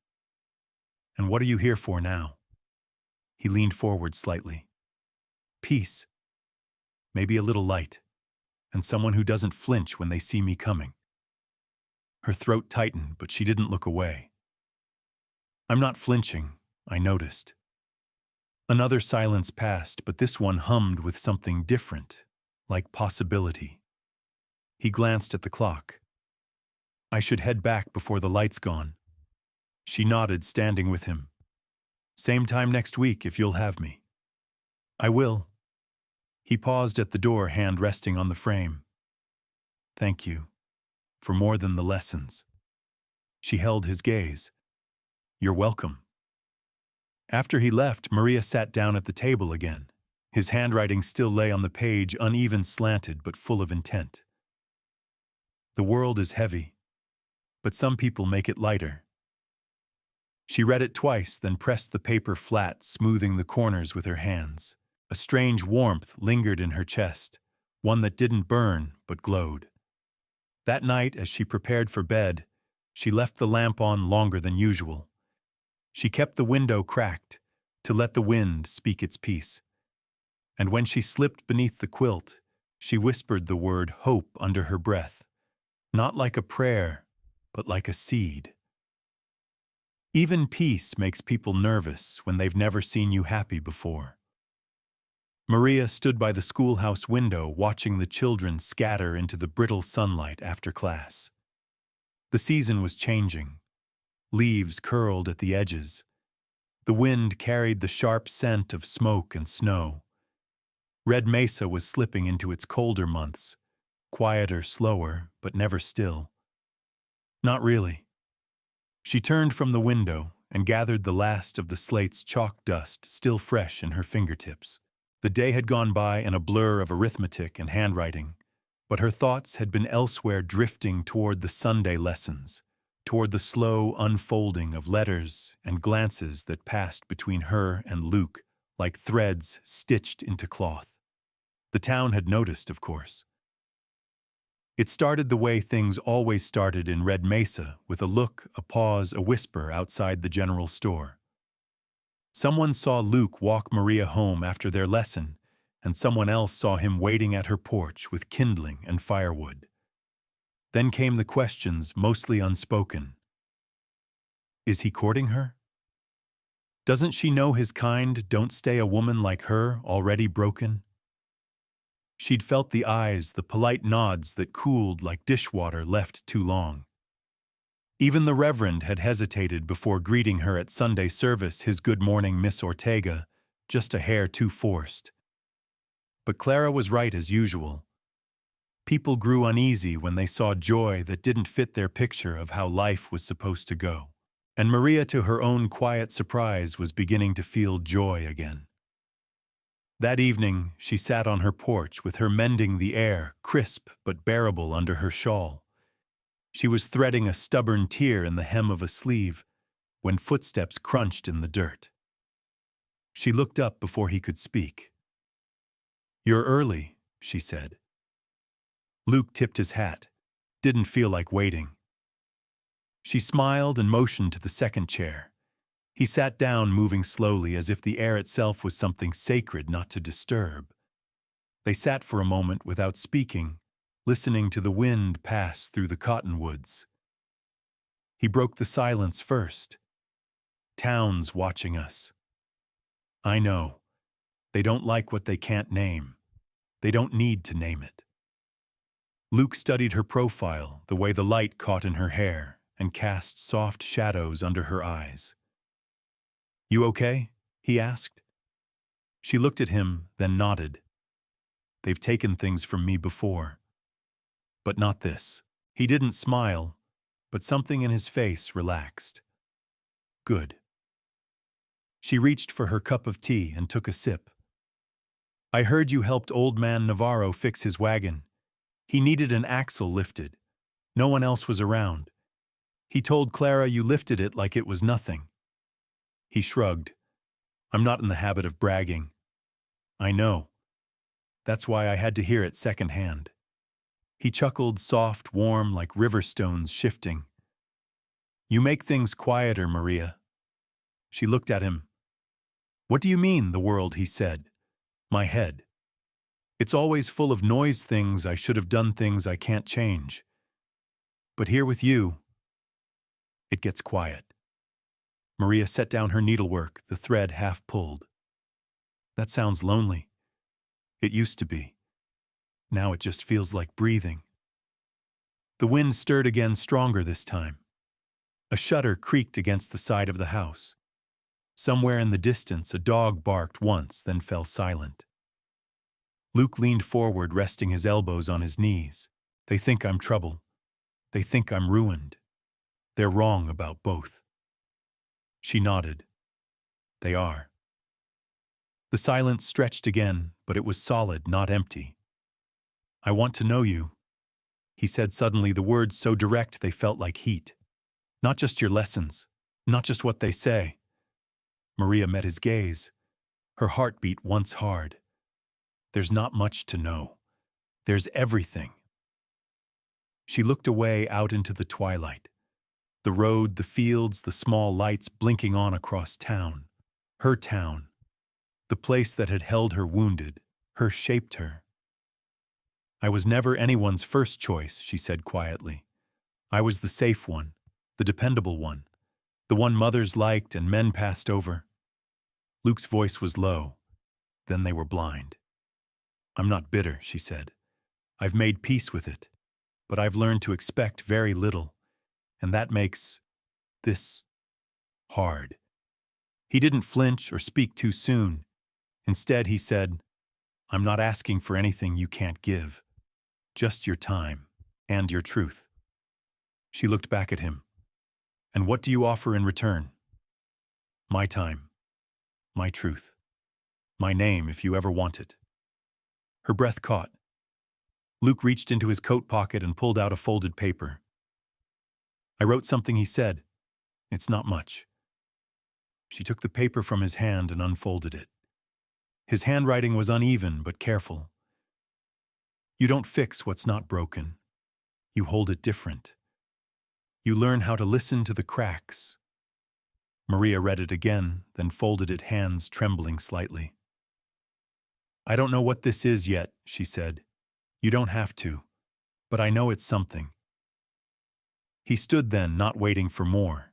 "And what are you here for now?" He leaned forward slightly. "Peace. Maybe a little light. And someone who doesn't flinch when they see me coming." Her throat tightened, but she didn't look away. "I'm not flinching," I noticed. Another silence passed, but this one hummed with something different, like possibility. He glanced at the clock. "I should head back before the light's gone." She nodded, standing with him. "Same time next week if you'll have me." "I will." He paused at the door, hand resting on the frame. "Thank you. For more than the lessons." She held his gaze. "You're welcome." After he left, Maria sat down at the table again. His handwriting still lay on the page, uneven, slanted, but full of intent. "The world is heavy, but some people make it lighter." She read it twice, then pressed the paper flat, smoothing the corners with her hands. A strange warmth lingered in her chest, one that didn't burn, but glowed. That night, as she prepared for bed, she left the lamp on longer than usual. She kept the window cracked, to let the wind speak its piece. And when she slipped beneath the quilt, she whispered the word hope under her breath, not like a prayer, but like a seed. Even peace makes people nervous when they've never seen you happy before. Maria stood by the schoolhouse window, watching the children scatter into the brittle sunlight after class. The season was changing. Leaves curled at the edges. The wind carried the sharp scent of smoke and snow. Red Mesa was slipping into its colder months, quieter, slower, but never still. Not really. She turned from the window and gathered the last of the slate's chalk dust still fresh in her fingertips. The day had gone by in a blur of arithmetic and handwriting, but her thoughts had been elsewhere, drifting toward the Sunday lessons, toward the slow unfolding of letters and glances that passed between her and Luke like threads stitched into cloth. The town had noticed, of course. It started the way things always started in Red Mesa, with a look, a pause, a whisper outside the general store. Someone saw Luke walk Maria home after their lesson, and someone else saw him waiting at her porch with kindling and firewood. Then came the questions, mostly unspoken. Is he courting her? Doesn't she know his kind don't stay a woman like her, already broken? She'd felt the eyes, the polite nods that cooled like dishwater left too long. Even the Reverend had hesitated before greeting her at Sunday service, his "Good morning, Miss Ortega," just a hair too forced. But Clara was right as usual. People grew uneasy when they saw joy that didn't fit their picture of how life was supposed to go. And Maria, to her own quiet surprise, was beginning to feel joy again. That evening, she sat on her porch with her mending the air, crisp but bearable under her shawl. She was threading a stubborn tear in the hem of a sleeve when footsteps crunched in the dirt. She looked up before he could speak. "You're early," she said. Luke tipped his hat. Didn't feel like waiting. She smiled and motioned to the second chair. He sat down, moving slowly, as if the air itself was something sacred not to disturb. They sat for a moment without speaking, listening to the wind pass through the cottonwoods. He broke the silence first. "Town's watching us. I know. They don't like what they can't name. They don't need to name it." Luke studied her profile, the way the light caught in her hair and cast soft shadows under her eyes. "You okay?" he asked. She looked at him, then nodded. "They've taken things from me before. But not this." He didn't smile, but something in his face relaxed. "Good." She reached for her cup of tea and took a sip. "I heard you helped old man Navarro fix his wagon. He needed an axle lifted. No one else was around. He told Clara you lifted it like it was nothing." He shrugged. "I'm not in the habit of bragging." "I know. That's why I had to hear it secondhand." He chuckled, soft, warm, like river stones shifting. "You make things quieter, Maria." She looked at him. "What do you mean, the world?" he said. "My head. It's always full of noise, things I should have done, things I can't change. But here with you, it gets quiet." Maria set down her needlework, the thread half pulled. "That sounds lonely." "It used to be. Now it just feels like breathing." The wind stirred again, stronger this time. A shutter creaked against the side of the house. Somewhere in the distance, a dog barked once, then fell silent. Luke leaned forward, resting his elbows on his knees. "They think I'm trouble. They think I'm ruined. They're wrong about both." She nodded. "They are." The silence stretched again, but it was solid, not empty. "I want to know you," he said suddenly, the words so direct they felt like heat. "Not just your lessons, not just what they say." Maria met his gaze. Her heart beat once hard. "There's not much to know. There's everything." She looked away out into the twilight. The road, the fields, the small lights blinking on across town. Her town. The place that had held her wounded, her shaped her. "I was never anyone's first choice," she said quietly. "I was the safe one, the dependable one, the one mothers liked and men passed over." Luke's voice was low. Then they were blind. "I'm not bitter," she said. "I've made peace with it, but I've learned to expect very little, and that makes this hard." He didn't flinch or speak too soon. Instead, he said, "I'm not asking for anything you can't give. Just your time and your truth." She looked back at him. "And what do you offer in return?" "My time, my truth, my name if you ever want it." Her breath caught. Luke reached into his coat pocket and pulled out a folded paper. "I wrote something," he said. "It's not much." She took the paper from his hand and unfolded it. His handwriting was uneven but careful. "You don't fix what's not broken. You hold it different. You learn how to listen to the cracks." Maria read it again, then folded it, hands trembling slightly. "I don't know what this is yet," she said. "You don't have to. But I know it's something." He stood then, not waiting for more.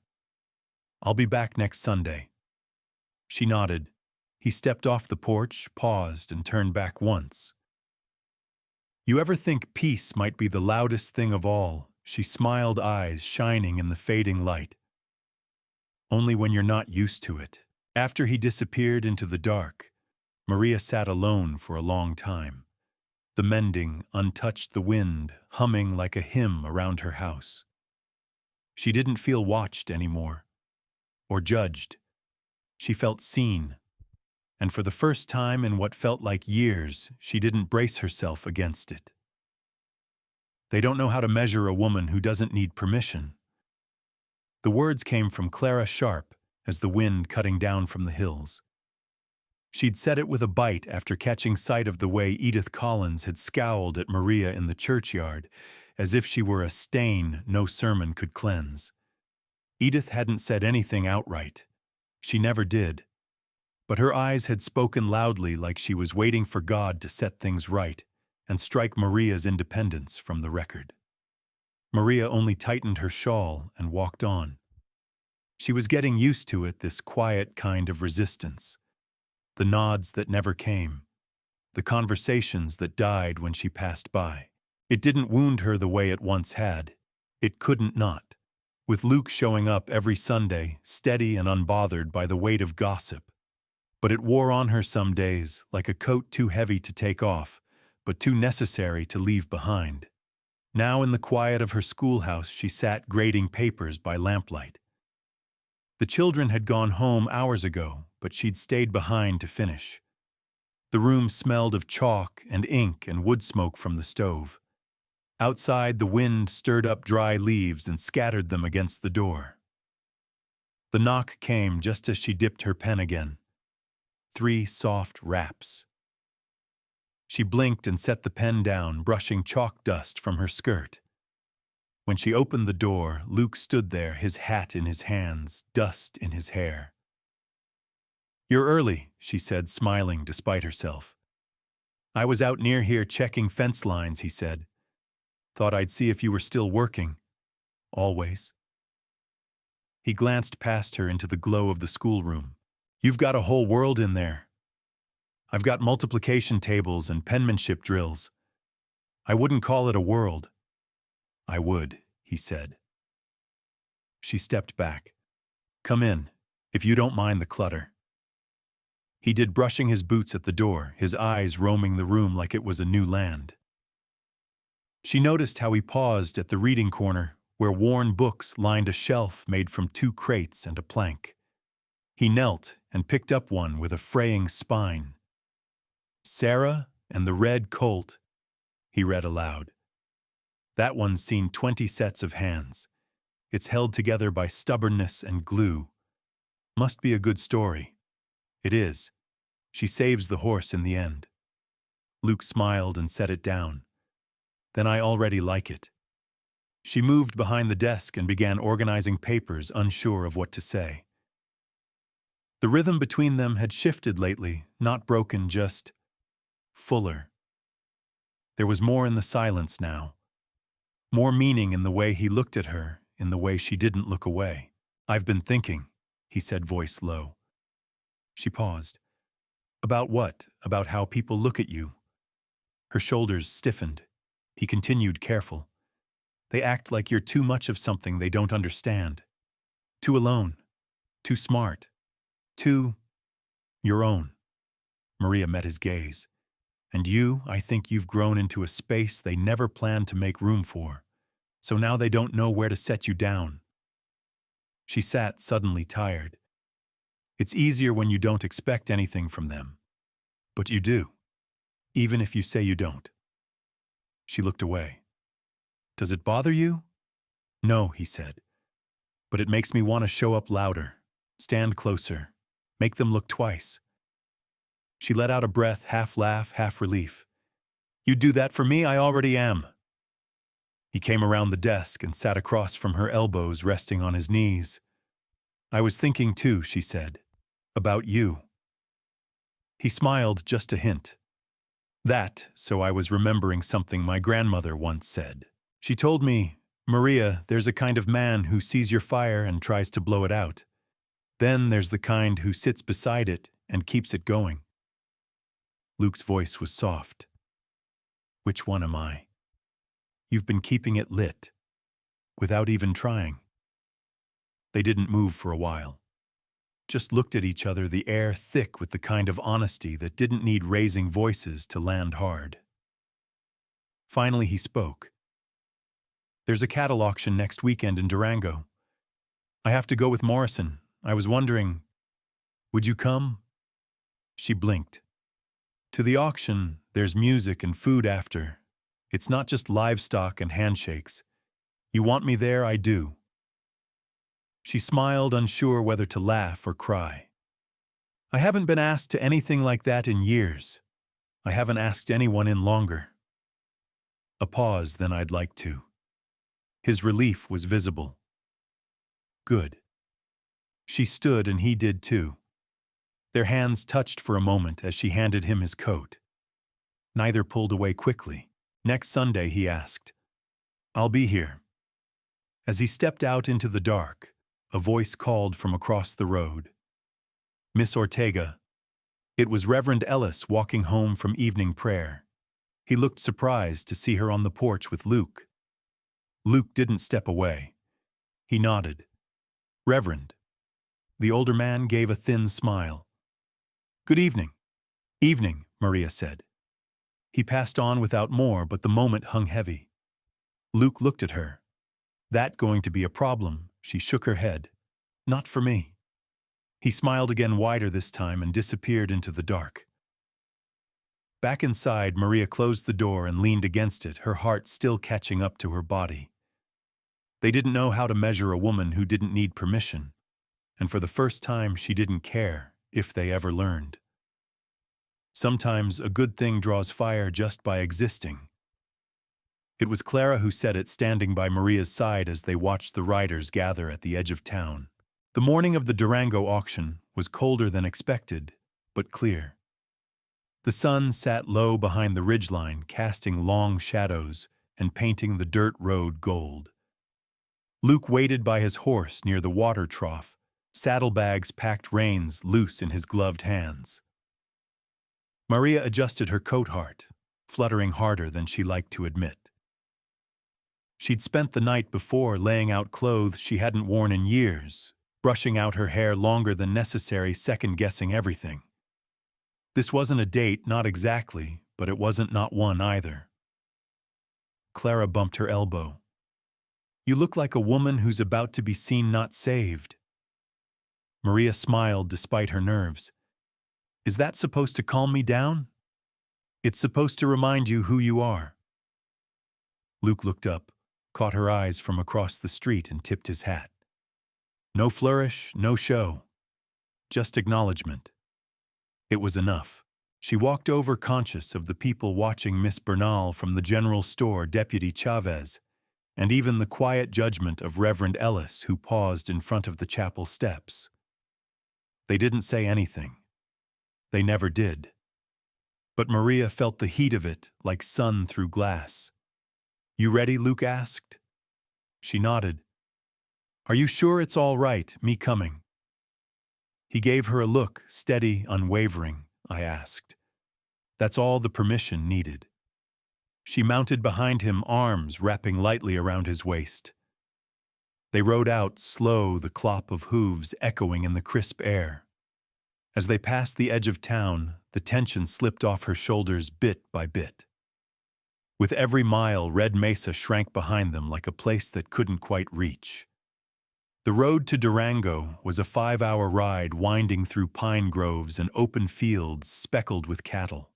"I'll be back next Sunday." She nodded. He stepped off the porch, paused, and turned back once. "You ever think peace might be the loudest thing of all?" She smiled, eyes shining in the fading light. "Only when you're not used to it." After he disappeared into the dark, Maria sat alone for a long time. The mending untouched, the wind humming like a hymn around her house. She didn't feel watched anymore, or judged. She felt seen. And for the first time in what felt like years, she didn't brace herself against it. "They don't know how to measure a woman who doesn't need permission." The words came from Clara, sharp as the wind cutting down from the hills. She'd said it with a bite after catching sight of the way Edith Collins had scowled at Maria in the churchyard, as if she were a stain no sermon could cleanse. Edith hadn't said anything outright. She never did. But her eyes had spoken loudly, like she was waiting for God to set things right and strike Maria's independence from the record. Maria only tightened her shawl and walked on. She was getting used to it, this quiet kind of resistance. The nods that never came. The conversations that died when she passed by. It didn't wound her the way it once had. It couldn't not. With Luke showing up every Sunday, steady and unbothered by the weight of gossip. But it wore on her some days, like a coat too heavy to take off, but too necessary to leave behind. Now in the quiet of her schoolhouse, she sat grading papers by lamplight. The children had gone home hours ago, but she'd stayed behind to finish. The room smelled of chalk and ink and wood smoke from the stove. Outside, the wind stirred up dry leaves and scattered them against the door. The knock came just as she dipped her pen again. 3 soft raps. She blinked and set the pen down, brushing chalk dust from her skirt. When she opened the door, Luke stood there, his hat in his hands, dust in his hair. "You're early," she said, smiling despite herself. "I was out near here checking fence lines," he said. "Thought I'd see if you were still working. Always." He glanced past her into the glow of the schoolroom. "You've got a whole world in there. I've got multiplication tables and penmanship drills. I wouldn't call it a world." "I would," he said. She stepped back. "Come in, if you don't mind the clutter." He did, brushing his boots at the door, his eyes roaming the room like it was a new land. She noticed how he paused at the reading corner, where worn books lined a shelf made from 2 crates and a plank. He knelt and picked up one with a fraying spine. "Sarah and the Red Colt," he read aloud. "That one's seen 20 sets of hands. It's held together by stubbornness and glue. Must be a good story." "It is. She saves the horse in the end." Luke smiled and set it down. "Then I already like it." She moved behind the desk and began organizing papers, unsure of what to say. The rhythm between them had shifted lately, not broken, just fuller. There was more in the silence now. More meaning in the way he looked at her, in the way she didn't look away. "I've been thinking," he said, voice low. She paused. "About what? About how people look at you?" Her shoulders stiffened. He continued, careful. "They act like you're too much of something they don't understand. Too alone. Too smart. 2. Your own. Maria met his gaze. And you, I think you've grown into a space they never planned to make room for. So now they don't know where to set you down. She sat suddenly tired. It's easier when you don't expect anything from them. But you do, even if you say you don't. She looked away. Does it bother you? No, he said. But it makes me want to show up louder, stand closer, make them look twice. She let out a breath, half laugh, half relief. You do that for me, I already am. He came around the desk and sat across from her, elbows resting on his knees. I was thinking too, she said, about you. He smiled just a hint. So I was remembering something my grandmother once said. She told me, Maria, there's a kind of man who sees your fire and tries to blow it out. Then there's the kind who sits beside it and keeps it going. Luke's voice was soft. Which one am I? You've been keeping it lit, without even trying. They didn't move for a while. Just looked at each other, the air thick with the kind of honesty that didn't need raising voices to land hard. Finally he spoke. There's a cattle auction next weekend in Durango. I have to go with Morrison. I was wondering, would you come? She blinked. To the auction, there's music and food after. It's not just livestock and handshakes. You want me there, I do. She smiled, unsure whether to laugh or cry. I haven't been asked to anything like that in years. I haven't asked anyone in longer. A pause, then I'd like to. His relief was visible. Good. She stood and he did too. Their hands touched for a moment as she handed him his coat. Neither pulled away quickly. Next Sunday, he asked. I'll be here. As he stepped out into the dark, a voice called from across the road. Miss Ortega. It was Reverend Ellis walking home from evening prayer. He looked surprised to see her on the porch with Luke. Luke didn't step away. He nodded. Reverend. The older man gave a thin smile. Good evening. Evening, Maria said. He passed on without more, but the moment hung heavy. Luke looked at her. That going to be a problem, she shook her head. Not for me. He smiled again, wider this time, and disappeared into the dark. Back inside, Maria closed the door and leaned against it, her heart still catching up to her body. They didn't know how to measure a woman who didn't need permission, and for the first time she didn't care if they ever learned. Sometimes a good thing draws fire just by existing. It was Clara who said it, standing by Maria's side as they watched the riders gather at the edge of town. The morning of the Durango auction was colder than expected, but clear. The sun sat low behind the ridgeline, casting long shadows and painting the dirt road gold. Luke waited by his horse near the water trough, saddlebags packed reins loose in his gloved hands. Maria adjusted her coat heart, fluttering harder than she liked to admit. She'd spent the night before laying out clothes she hadn't worn in years, brushing out her hair longer than necessary, second-guessing everything. This wasn't a date, not exactly, but it wasn't not one either. Clara bumped her elbow. You look like a woman who's about to be seen, not saved. Maria smiled despite her nerves. Is that supposed to calm me down? It's supposed to remind you who you are. Luke looked up, caught her eyes from across the street, and tipped his hat. No flourish, no show. Just acknowledgement. It was enough. She walked over, conscious of the people watching, Miss Bernal from the general store, Deputy Chavez, and even the quiet judgment of Reverend Ellis, who paused in front of the chapel steps. They didn't say anything. They never did. But Maria felt the heat of it like sun through glass. You ready? Luke asked. She nodded. Are you sure it's all right, me coming? He gave her a look, steady, unwavering. I asked. That's all the permission needed. She mounted behind him, arms wrapping lightly around his waist. They rode out, slow, the clop of hooves echoing in the crisp air. As they passed the edge of town, the tension slipped off her shoulders bit by bit. With every mile, Red Mesa shrank behind them like a place that couldn't quite reach. The road to Durango was a 5-hour ride winding through pine groves and open fields speckled with cattle.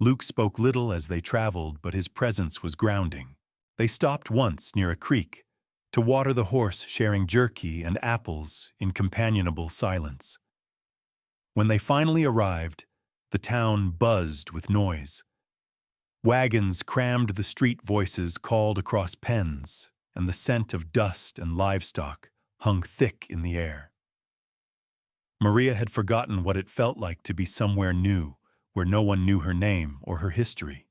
Luke spoke little as they traveled, but his presence was grounding. They stopped once near a creek to water the horse, sharing jerky and apples in companionable silence. When they finally arrived, the town buzzed with noise. Wagons crammed the street, voices called across pens, and the scent of dust and livestock hung thick in the air. Maria had forgotten what it felt like to be somewhere new, where no one knew her name or her history.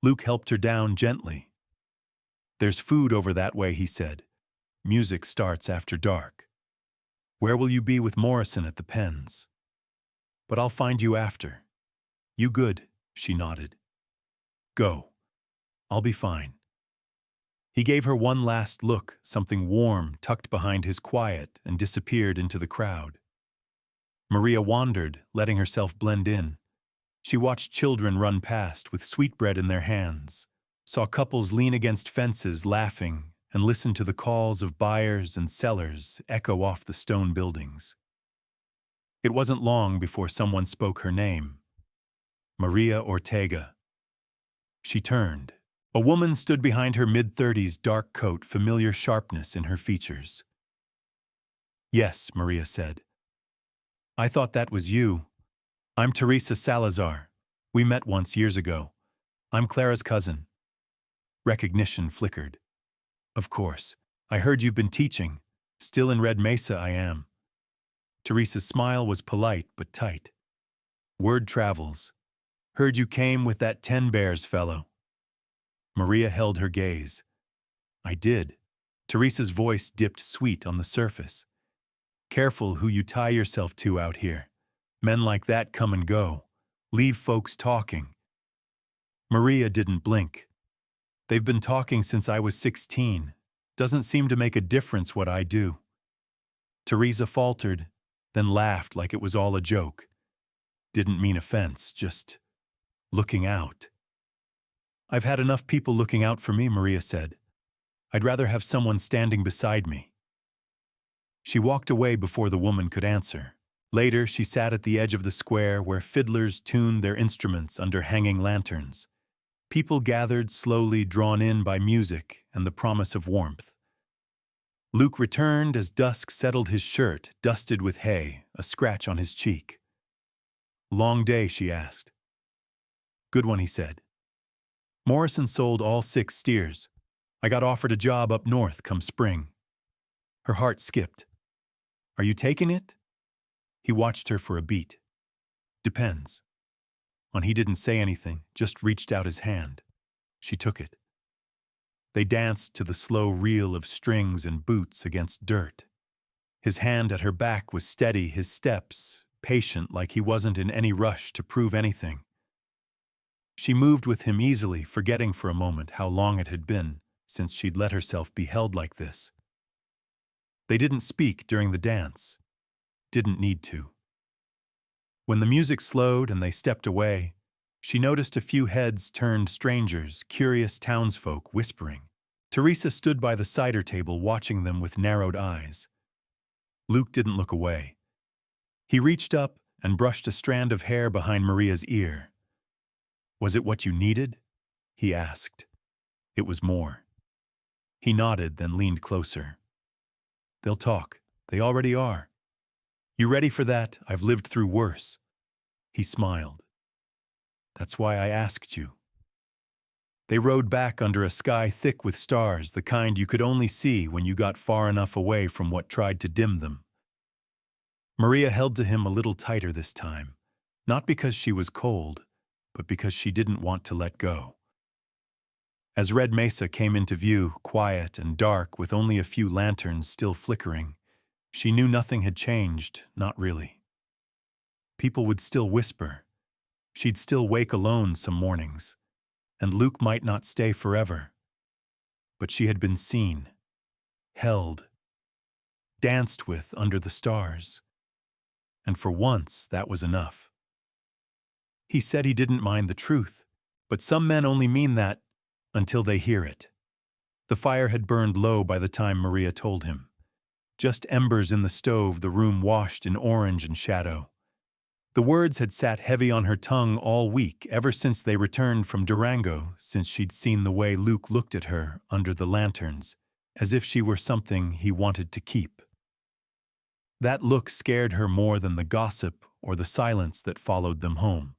Luke helped her down gently. "There's food over that way," he said. "Music starts after dark. Where will you be with Morrison at the pens?" "But I'll find you after." "You good?" She nodded. "Go. I'll be fine." He gave her one last look, something warm tucked behind his quiet, and disappeared into the crowd. Maria wandered, letting herself blend in. She watched children run past with sweetbread in their hands, saw couples lean against fences laughing, and listened to the calls of buyers and sellers echo off the stone buildings. It wasn't long before someone spoke her name. Maria Ortega. She turned. A woman stood behind her mid-30s, dark coat, familiar sharpness in her features. "Yes," Maria said. "I thought that was you. I'm Teresa Salazar. We met once years ago. I'm Clara's cousin." Recognition flickered. "Of course. I heard you've been teaching. Still in Red Mesa, I am." Teresa's smile was polite but tight. "Word travels. Heard you came with that 10 Bears fellow." Maria held her gaze. "I did." Teresa's voice dipped sweet on the surface. "Careful who you tie yourself to out here. Men like that come and go. Leave folks talking." Maria didn't blink. "They've been talking since I was 16. Doesn't seem to make a difference what I do." Teresa faltered, then laughed like it was all a joke. "Didn't mean offense, just looking out." "I've had enough people looking out for me," Maria said. "I'd rather have someone standing beside me." She walked away before the woman could answer. Later, she sat at the edge of the square where fiddlers tuned their instruments under hanging lanterns. People gathered, slowly drawn in by music and the promise of warmth. Luke returned as dusk settled, his shirt dusted with hay, a scratch on his cheek. "Long day?" she asked. "Good one," he said. "Morrison sold all 6 steers. I got offered a job up north come spring." Her heart skipped. "Are you taking it?" He watched her for a beat. "Depends." And he didn't say anything, just reached out his hand. She took it. They danced to the slow reel of strings and boots against dirt. His hand at her back was steady, his steps patient, like he wasn't in any rush to prove anything. She moved with him easily, forgetting for a moment how long it had been since she'd let herself be held like this. They didn't speak during the dance. Didn't need to. When the music slowed and they stepped away, she noticed a few heads turned, strangers, curious townsfolk whispering. Teresa stood by the cider table watching them with narrowed eyes. Luke didn't look away. He reached up and brushed a strand of hair behind Maria's ear. "Was it what you needed?" he asked. It was more. He nodded, then leaned closer. "They'll talk. They already are. You ready for that? I've lived through worse." He smiled. "That's why I asked you." They rode back under a sky thick with stars, the kind you could only see when you got far enough away from what tried to dim them. Maria held to him a little tighter this time, not because she was cold, but because she didn't want to let go. As Red Mesa came into view, quiet and dark with only a few lanterns still flickering, she knew nothing had changed, not really. People would still whisper. She'd still wake alone some mornings, and Luke might not stay forever. But she had been seen, held, danced with under the stars. and for once that was enough. He said he didn't mind the truth, but some men only mean that until they hear it. The fire had burned low by the time Maria told him. Just embers in the stove, the room washed in orange and shadow. The words had sat heavy on her tongue all week, ever since they returned from Durango, since she'd seen the way Luke looked at her under the lanterns, as if she were something he wanted to keep. That look scared her more than the gossip or the silence that followed them home.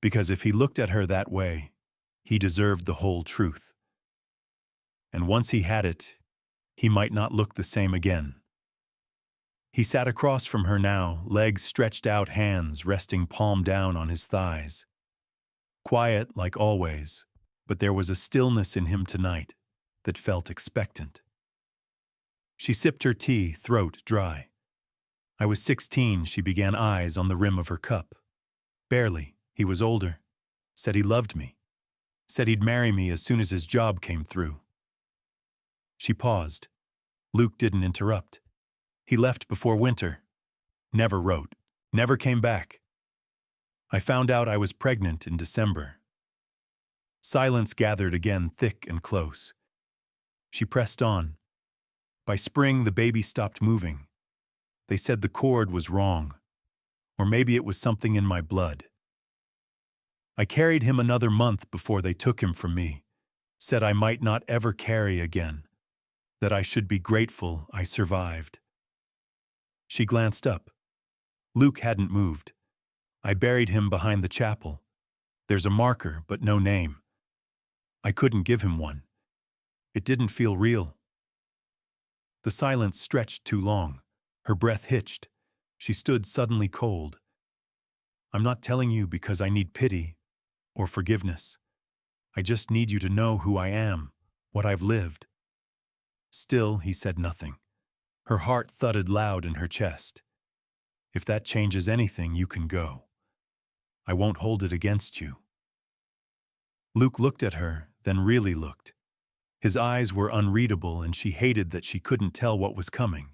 Because if he looked at her that way, he deserved the whole truth. And once he had it, he might not look the same again. He sat across from her now, legs stretched out, hands resting palm down on his thighs. Quiet like always, but there was a stillness in him tonight that felt expectant. She sipped her tea, throat dry. I was 16, she began, eyes on the rim of her cup. Barely, he was older. Said he loved me. Said he'd marry me as soon as his job came through. She paused. Luke didn't interrupt. He left before winter. Never wrote. Never came back. I found out I was pregnant in December. Silence gathered again, thick and close. She pressed on. By spring, the baby stopped moving. They said the cord was wrong. Or maybe it was something in my blood. I carried him another month before they took him from me. Said I might not ever carry again. That I should be grateful I survived. She glanced up. Luke hadn't moved. I buried him behind the chapel. There's a marker, but no name. I couldn't give him one. It didn't feel real. The silence stretched too long. Her breath hitched. She stood suddenly cold. I'm not telling you because I need pity or forgiveness. I just need you to know who I am, what I've lived. Still, he said nothing. Her heart thudded loud in her chest. If that changes anything, you can go. I won't hold it against you. Luke looked at her, then really looked. His eyes were unreadable, and she hated that she couldn't tell what was coming.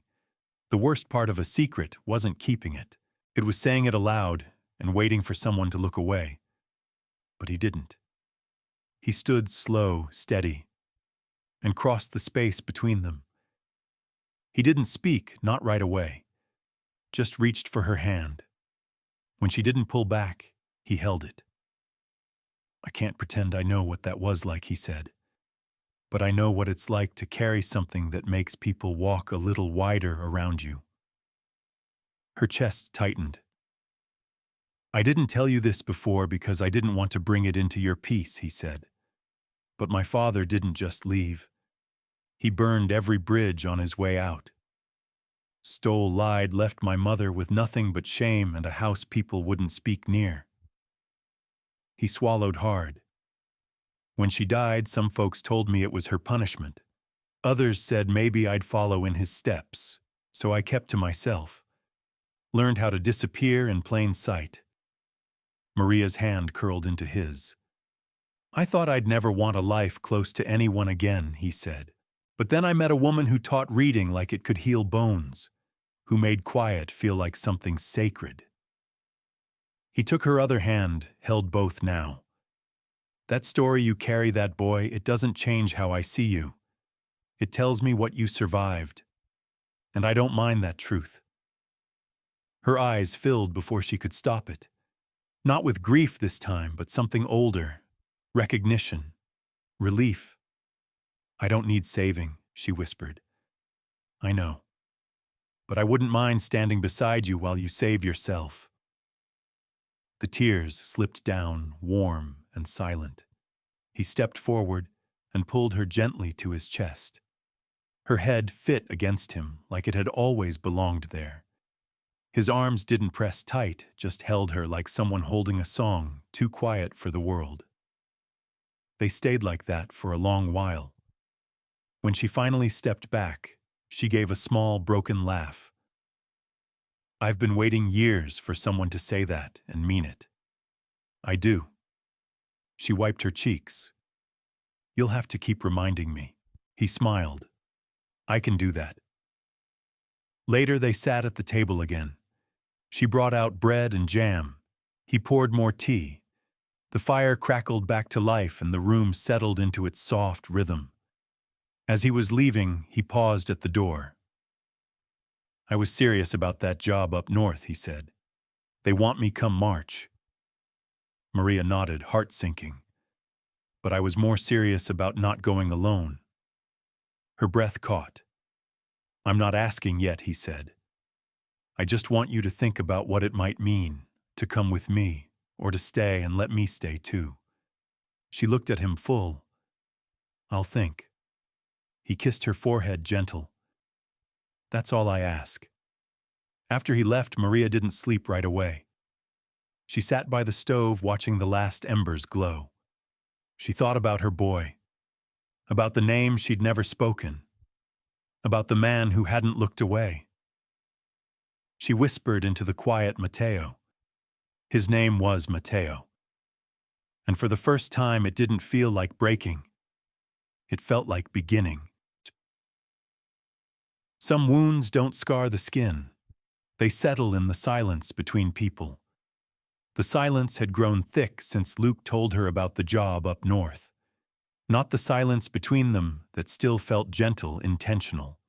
The worst part of a secret wasn't keeping it. It was saying it aloud and waiting for someone to look away. But he didn't. He stood slow, steady, and crossed the space between them. He didn't speak, not right away. Just reached for her hand. When she didn't pull back, he held it. I can't pretend I know what that was like, he said. But I know what it's like to carry something that makes people walk a little wider around you. Her chest tightened. I didn't tell you this before because I didn't want to bring it into your peace, he said. But my father didn't just leave. He burned every bridge on his way out. Stole, lied, left my mother with nothing but shame and a house people wouldn't speak near. He swallowed hard. When she died, some folks told me it was her punishment. Others said maybe I'd follow in his steps, so I kept to myself. Learned how to disappear in plain sight. Maria's hand curled into his. I thought I'd never want a life close to anyone again, he said. But then I met a woman who taught reading like it could heal bones, who made quiet feel like something sacred. He took her other hand, held both now. That story you carry, that boy, it doesn't change how I see you. It tells me what you survived. And I don't mind that truth. Her eyes filled before she could stop it. Not with grief this time, but something older. Recognition. Relief. I don't need saving, she whispered. I know. But I wouldn't mind standing beside you while you save yourself. The tears slipped down, warm and silent. He stepped forward and pulled her gently to his chest. Her head fit against him like it had always belonged there. His arms didn't press tight, just held her like someone holding a song too quiet for the world. They stayed like that for a long while. When she finally stepped back, she gave a small, broken laugh. I've been waiting years for someone to say that and mean it. I do. She wiped her cheeks. You'll have to keep reminding me. He smiled. I can do that. Later they sat at the table again. She brought out bread and jam. He poured more tea. The fire crackled back to life and the room settled into its soft rhythm. As he was leaving, he paused at the door. "I was serious about that job up north," he said. "They want me come March." Maria nodded, heart sinking. "But I was more serious about not going alone." Her breath caught. "I'm not asking yet," he said. "I just want you to think about what it might mean, to come with me, or to stay and let me stay too." She looked at him full. "I'll think." He kissed her forehead gentle. "That's all I ask." After he left, Maria didn't sleep right away. She sat by the stove watching the last embers glow. She thought about her boy, about the name she'd never spoken, about the man who hadn't looked away. She whispered into the quiet Matteo. His name was Matteo. And for the first time, it didn't feel like breaking. It felt like beginning. Some wounds don't scar the skin. They settle in the silence between people. The silence had grown thick since Luke told her about the job up north. Not the silence between them that still felt gentle, intentional.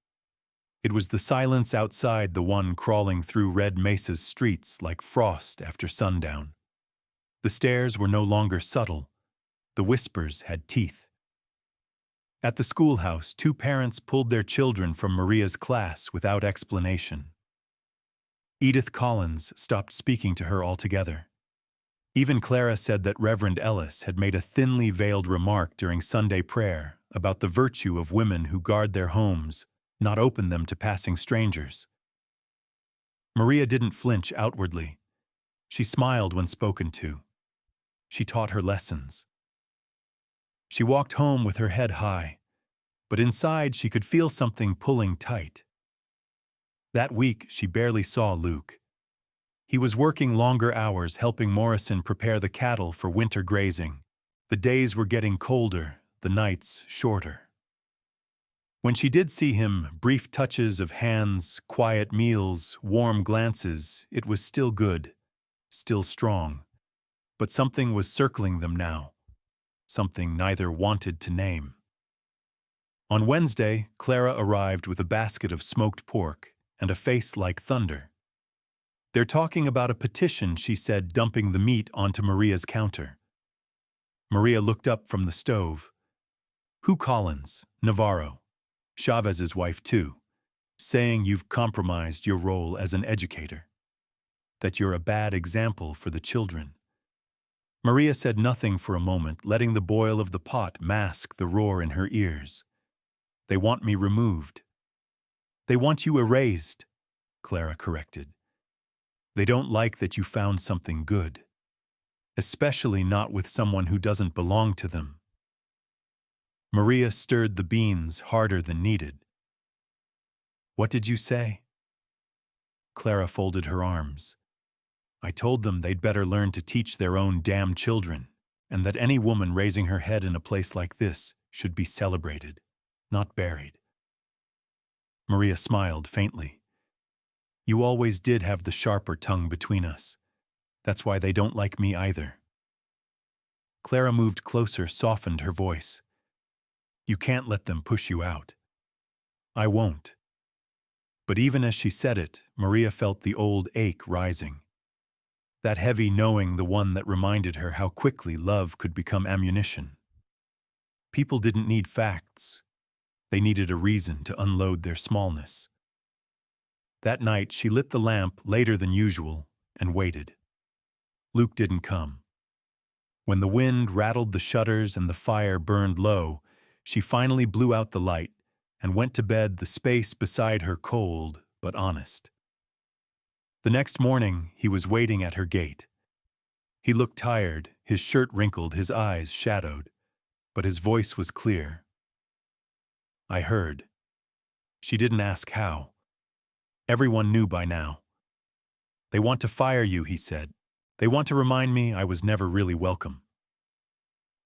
It was the silence outside, the one crawling through Red Mesa's streets like frost after sundown. The stares were no longer subtle. The whispers had teeth. At the schoolhouse, two parents pulled their children from Maria's class without explanation. Edith Collins stopped speaking to her altogether. Even Clara said that Reverend Ellis had made a thinly veiled remark during Sunday prayer about the virtue of women who guard their homes, not open them to passing strangers. Maria didn't flinch outwardly. She smiled when spoken to. She taught her lessons. She walked home with her head high, but inside she could feel something pulling tight. That week, she barely saw Luke. He was working longer hours helping Morrison prepare the cattle for winter grazing. The days were getting colder, the nights shorter. When she did see him, brief touches of hands, quiet meals, warm glances, it was still good, still strong. But something was circling them now, something neither wanted to name. On Wednesday, Clara arrived with a basket of smoked pork and a face like thunder. "They're talking about a petition," she said, dumping the meat onto Maria's counter. Maria looked up from the stove. "Who Collins? Navarro. Chavez's wife too. Saying you've compromised your role as an educator. That you're a bad example for the children." Maria said nothing for a moment, letting the boil of the pot mask the roar in her ears. "They want me removed." "They want you erased," Clara corrected. "They don't like that you found something good. Especially not with someone who doesn't belong to them." Maria stirred the beans harder than needed. "What did you say?" Clara folded her arms. "I told them they'd better learn to teach their own damn children, and that any woman raising her head in a place like this should be celebrated, not buried." Maria smiled faintly. "You always did have the sharper tongue between us. That's why they don't like me either." Clara moved closer, softened her voice. "You can't let them push you out." "I won't." But even as she said it, Maria felt the old ache rising. That heavy knowing, the one that reminded her how quickly love could become ammunition. People didn't need facts. They needed a reason to unload their smallness. That night, she lit the lamp later than usual and waited. Luke didn't come. When the wind rattled the shutters and the fire burned low, she finally blew out the light and went to bed, the space beside her cold but honest. The next morning, he was waiting at her gate. He looked tired, his shirt wrinkled, his eyes shadowed, but his voice was clear. "I heard." She didn't ask how. Everyone knew by now. "They want to fire you," he said. "They want to remind me I was never really welcome."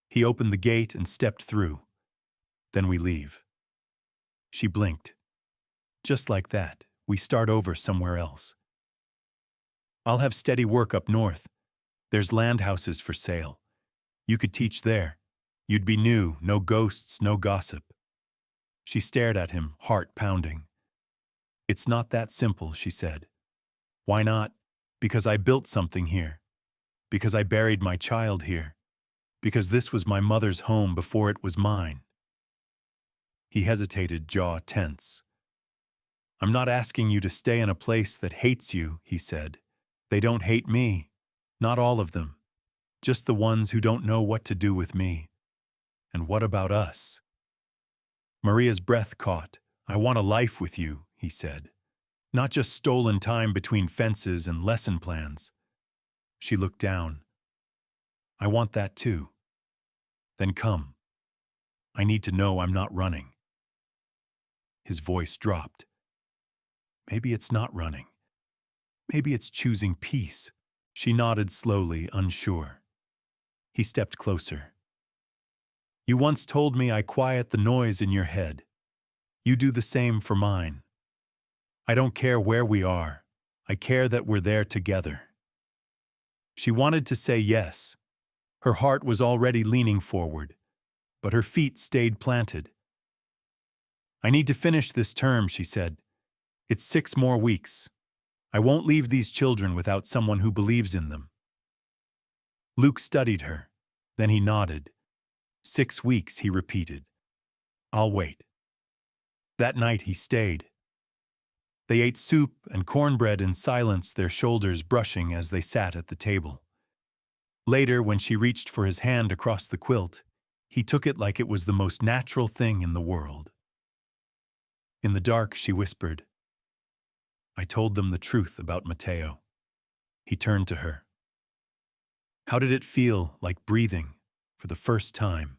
He opened the gate and stepped through. "Then we leave." She blinked. "Just like that, we start over somewhere else." I'll have steady work up north. There's land houses for sale. You could teach there. You'd be new, no ghosts, no gossip. She stared at him, heart pounding. It's not that simple, she said. Why not? Because I built something here. Because I buried my child here. Because this was my mother's home before it was mine. He hesitated, jaw tense. I'm not asking you to stay in a place that hates you, he said. They don't hate me. Not all of them. Just the ones who don't know what to do with me. And what about us? Maria's breath caught. I want a life with you, he said. Not just stolen time between fences and lesson plans. She looked down. I want that too. Then come. I need to know I'm not running. His voice dropped. Maybe it's not running. Maybe it's choosing peace. She nodded slowly, unsure. He stepped closer. You once told me I quiet the noise in your head. You do the same for mine. I don't care where we are. I care that we're there together. She wanted to say yes. Her heart was already leaning forward, but her feet stayed planted. I need to finish this term, she said. It's 6 more weeks. I won't leave these children without someone who believes in them. Luke studied her. Then he nodded. 6 weeks, he repeated. I'll wait. That night he stayed. They ate soup and cornbread in silence, their shoulders brushing as they sat at the table. Later, when she reached for his hand across the quilt, he took it like it was the most natural thing in the world. In the dark, she whispered, I told them the truth about Mateo. He turned to her. How did it feel, like breathing, for the first time?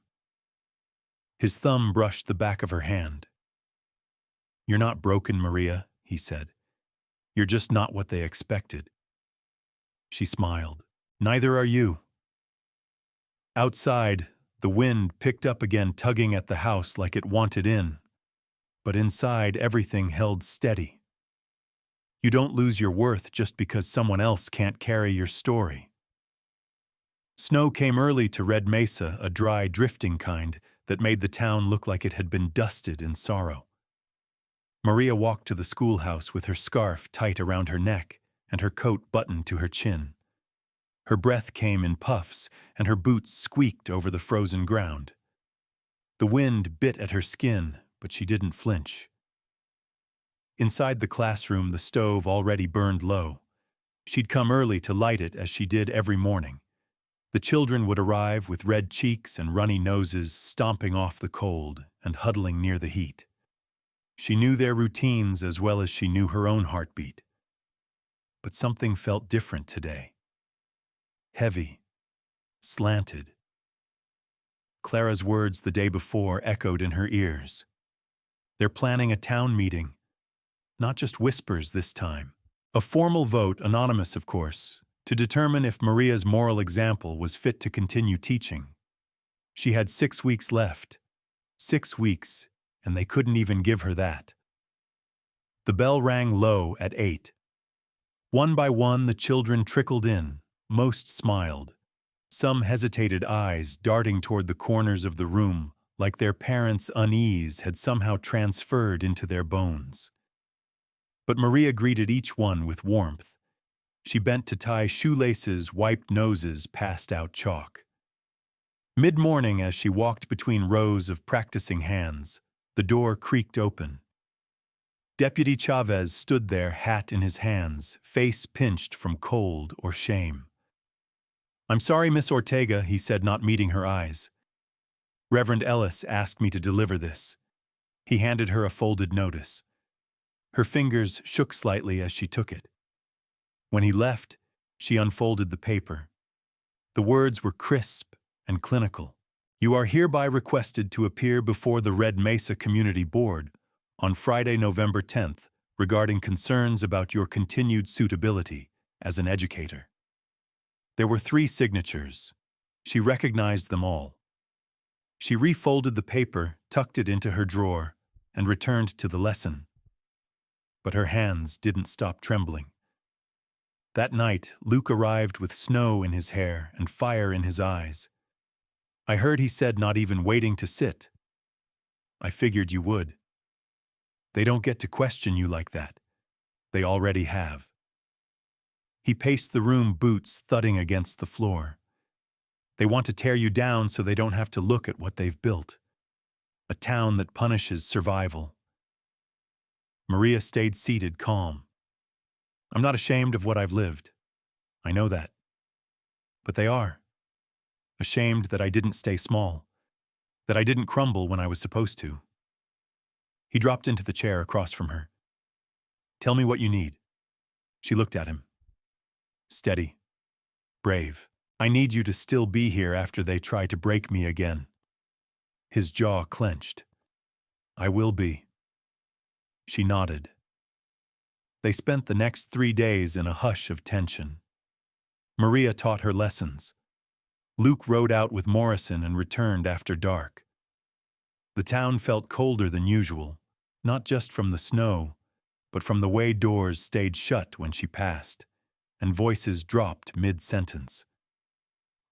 His thumb brushed the back of her hand. You're not broken, Maria, he said. You're just not what they expected. She smiled. Neither are you. Outside, the wind picked up again, tugging at the house like it wanted in. But inside, everything held steady. You don't lose your worth just because someone else can't carry your story. Snow came early to Red Mesa, a dry, drifting kind that made the town look like it had been dusted in sorrow. Maria walked to the schoolhouse with her scarf tight around her neck and her coat buttoned to her chin. Her breath came in puffs, and her boots squeaked over the frozen ground. The wind bit at her skin, but she didn't flinch. Inside the classroom, the stove already burned low. She'd come early to light it as she did every morning. The children would arrive with red cheeks and runny noses, stomping off the cold and huddling near the heat. She knew their routines as well as she knew her own heartbeat. But something felt different today. Heavy, slanted. Clara's words the day before echoed in her ears. They're planning a town meeting. Not just whispers this time. A formal vote, anonymous of course, to determine if Maria's moral example was fit to continue teaching. She had 6 weeks left. 6 weeks, and they couldn't even give her that. The bell rang low at 8. One by one, the children trickled in. Most smiled. Some hesitated, eyes darting toward the corners of the room, like their parents' unease had somehow transferred into their bones. But Maria greeted each one with warmth. She bent to tie shoelaces, wiped noses, passed out chalk. Mid-morning, as she walked between rows of practicing hands, the door creaked open. Deputy Chavez stood there, hat in his hands, face pinched from cold or shame. I'm sorry, Miss Ortega, he said, not meeting her eyes. Reverend Ellis asked me to deliver this. He handed her a folded notice. Her fingers shook slightly as she took it. When he left, she unfolded the paper. The words were crisp and clinical. You are hereby requested to appear before the Red Mesa Community Board on Friday, November 10th, regarding concerns about your continued suitability as an educator. There were 3 signatures. She recognized them all. She refolded the paper, tucked it into her drawer, and returned to the lesson. But her hands didn't stop trembling. That night, Luke arrived with snow in his hair and fire in his eyes. I heard he said not even waiting to sit. I figured you would. They don't get to question you like that. They already have. He paced the room, boots thudding against the floor. They want to tear you down so they don't have to look at what they've built. A town that punishes survival. Maria stayed seated, calm. I'm not ashamed of what I've lived. I know that. But they are. Ashamed that I didn't stay small. That I didn't crumble when I was supposed to. He dropped into the chair across from her. Tell me what you need. She looked at him. Steady. Brave. I need you to still be here after they try to break me again. His jaw clenched. I will be. She nodded. They spent the next 3 days in a hush of tension. Maria taught her lessons. Luke rode out with Morrison and returned after dark. The town felt colder than usual, not just from the snow, but from the way doors stayed shut when she passed, and voices dropped mid-sentence.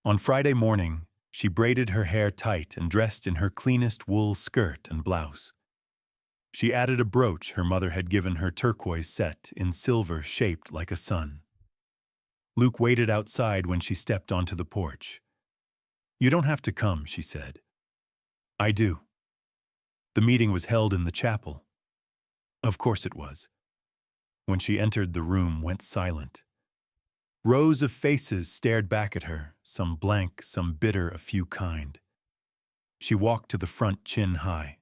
On Friday morning, she braided her hair tight and dressed in her cleanest wool skirt and blouse. She added a brooch her mother had given her, turquoise set in silver shaped like a sun. Luke waited outside when she stepped onto the porch. You don't have to come, she said. I do. The meeting was held in the chapel. Of course it was. When she entered, the room went silent. Rows of faces stared back at her, some blank, some bitter, a few kind. She walked to the front, chin high.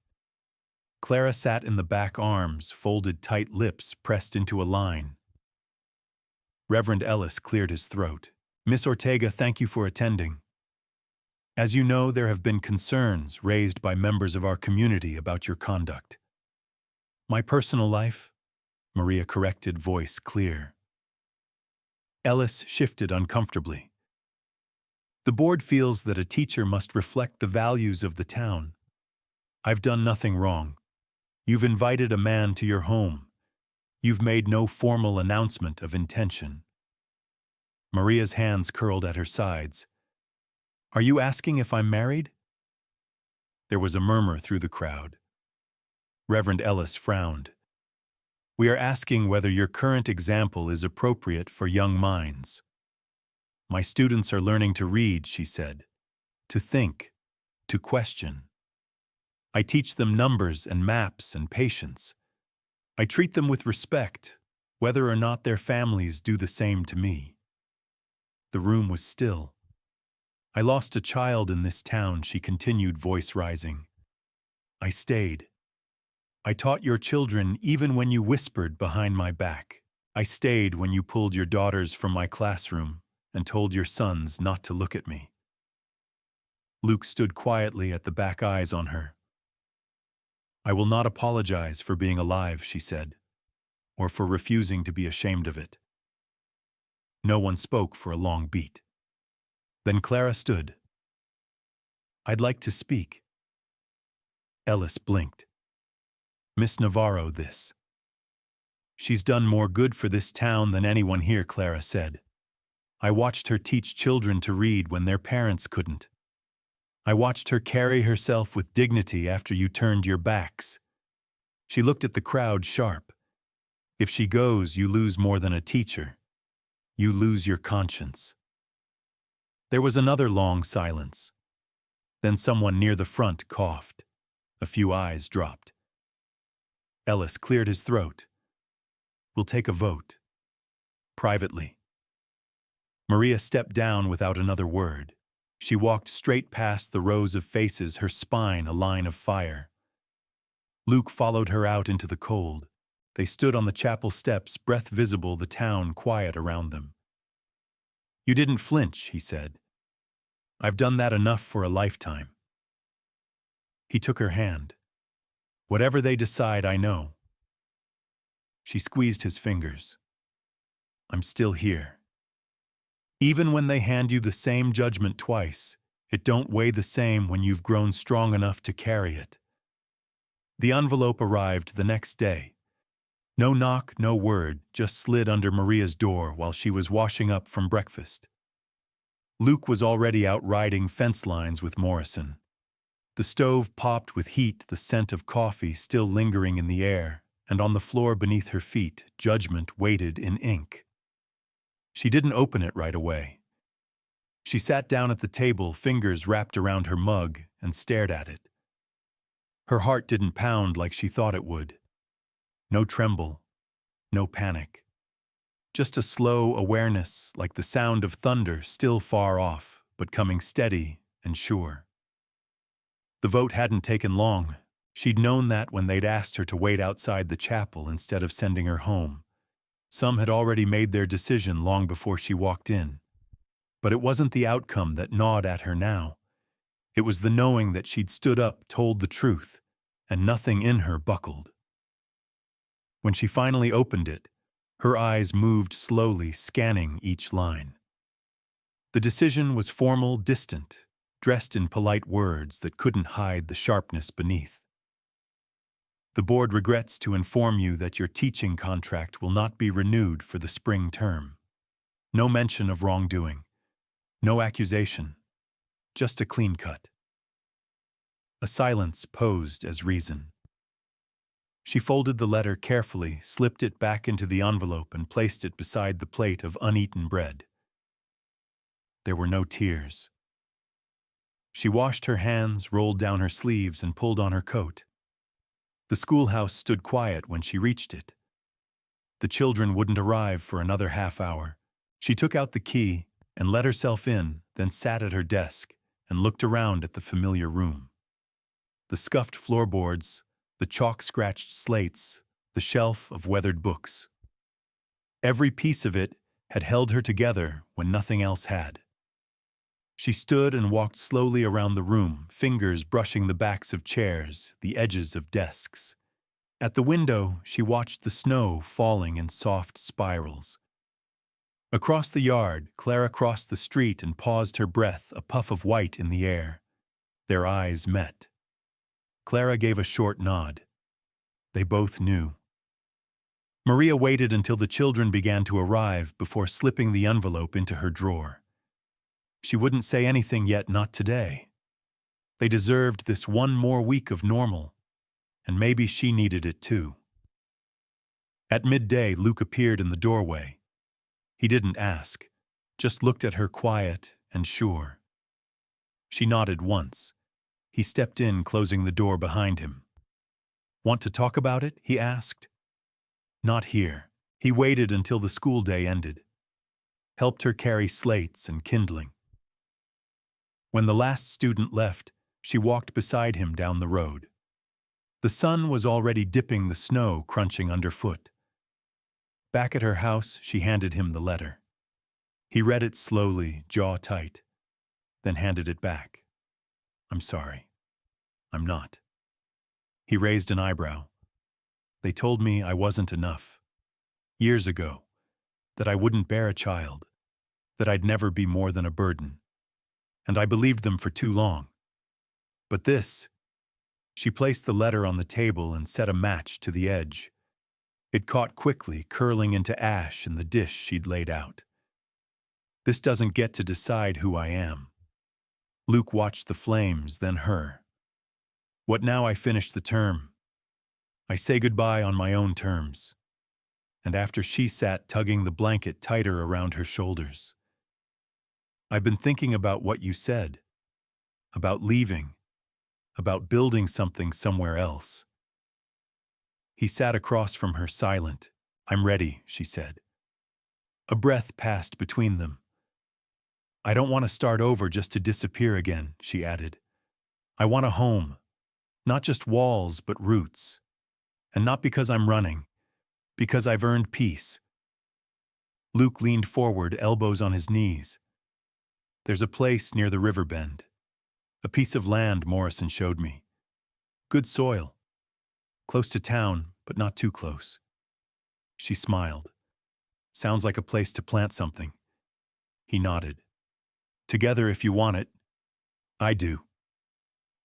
Clara sat in the back, arms folded, tight, lips pressed into a line. Reverend Ellis cleared his throat. Miss Ortega, thank you for attending. As you know, there have been concerns raised by members of our community about your conduct. My personal life? Maria corrected, voice clear. Ellis shifted uncomfortably. The board feels that a teacher must reflect the values of the town. I've done nothing wrong. You've invited a man to your home. You've made no formal announcement of intention. Maria's hands curled at her sides. Are you asking if I'm married? There was a murmur through the crowd. Reverend Ellis frowned. We are asking whether your current example is appropriate for young minds. My students are learning to read, she said, to think, to question. I teach them numbers and maps and patience. I treat them with respect, whether or not their families do the same to me. The room was still. I lost a child in this town, she continued, voice rising. I stayed. I taught your children even when you whispered behind my back. I stayed when you pulled your daughters from my classroom and told your sons not to look at me. Luke stood quietly at the back, eyes on her. I will not apologize for being alive, she said, or for refusing to be ashamed of it. No one spoke for a long beat. Then Clara stood. I'd like to speak. Ellis blinked. Miss Navarro, this. She's done more good for this town than anyone here, Clara said. I watched her teach children to read when their parents couldn't. I watched her carry herself with dignity after you turned your backs. She looked at the crowd sharp. If she goes, you lose more than a teacher. You lose your conscience. There was another long silence. Then someone near the front coughed. A few eyes dropped. Ellis cleared his throat. We'll take a vote. Privately. Maria stepped down without another word. She walked straight past the rows of faces, her spine a line of fire. Luke followed her out into the cold. They stood on the chapel steps, breath visible, the town quiet around them. You didn't flinch, he said. I've done that enough for a lifetime. He took her hand. Whatever they decide, I know. She squeezed his fingers. I'm still here. Even when they hand you the same judgment twice, it don't weigh the same when you've grown strong enough to carry it. The envelope arrived the next day. No knock, no word, just slid under Maria's door while she was washing up from breakfast. Luke was already out riding fence lines with Morrison. The stove popped with heat, the scent of coffee still lingering in the air, and on the floor beneath her feet, judgment waited in ink. She didn't open it right away. She sat down at the table, fingers wrapped around her mug, and stared at it. Her heart didn't pound like she thought it would. No tremble, no panic. Just a slow awareness, like the sound of thunder still far off, but coming steady and sure. The vote hadn't taken long. She'd known that when they'd asked her to wait outside the chapel instead of sending her home. Some had already made their decision long before she walked in. But it wasn't the outcome that gnawed at her now. It was the knowing that she'd stood up, told the truth, and nothing in her buckled. When she finally opened it, her eyes moved slowly, scanning each line. The decision was formal, distant, dressed in polite words that couldn't hide the sharpness beneath. The board regrets to inform you that your teaching contract will not be renewed for the spring term. No mention of wrongdoing. No accusation. Just a clean cut. A silence posed as reason. She folded the letter carefully, slipped it back into the envelope, and placed it beside the plate of uneaten bread. There were no tears. She washed her hands, rolled down her sleeves, and pulled on her coat. The schoolhouse stood quiet when she reached it. The children wouldn't arrive for another half hour. She took out the key and let herself in, then sat at her desk and looked around at the familiar room. The scuffed floorboards, the chalk-scratched slates, the shelf of weathered books. Every piece of it had held her together when nothing else had. She stood and walked slowly around the room, fingers brushing the backs of chairs, the edges of desks. At the window, she watched the snow falling in soft spirals. Across the yard, Clara crossed the street and paused, her breath a puff of white in the air. Their eyes met. Clara gave a short nod. They both knew. Maria waited until the children began to arrive before slipping the envelope into her drawer. She wouldn't say anything yet, not today. They deserved this one more week of normal, and maybe she needed it too. At midday, Luke appeared in the doorway. He didn't ask, just looked at her quiet and sure. She nodded once. He stepped in, closing the door behind him. "Want to talk about it?" he asked. Not here. He waited until the school day ended. Helped her carry slates and kindling. When the last student left, she walked beside him down the road. The sun was already dipping the snow crunching underfoot. Back at her house, she handed him the letter. He read it slowly, jaw tight, then handed it back. "I'm sorry. I'm not." He raised an eyebrow. "They told me I wasn't enough. Years ago. That I wouldn't bear a child. That I'd never be more than a burden. And I believed them for too long. But this..." She placed the letter on the table and set a match to the edge. It caught quickly, curling into ash in the dish she'd laid out. "This doesn't get to decide who I am." Luke watched the flames, then her. "What now I finish the term? I say goodbye on my own terms." And after she sat tugging the blanket tighter around her shoulders. "I've been thinking about what you said. About leaving. About building something somewhere else." He sat across from her, silent. "I'm ready," she said. A breath passed between them. "I don't want to start over just to disappear again," she added. "I want a home. Not just walls, but roots. And not because I'm running. Because I've earned peace." Luke leaned forward, elbows on his knees. "There's a place near the river bend. A piece of land Morrison showed me. Good soil. Close to town, but not too close." She smiled. "Sounds like a place to plant something." He nodded. "Together if you want it." "I do."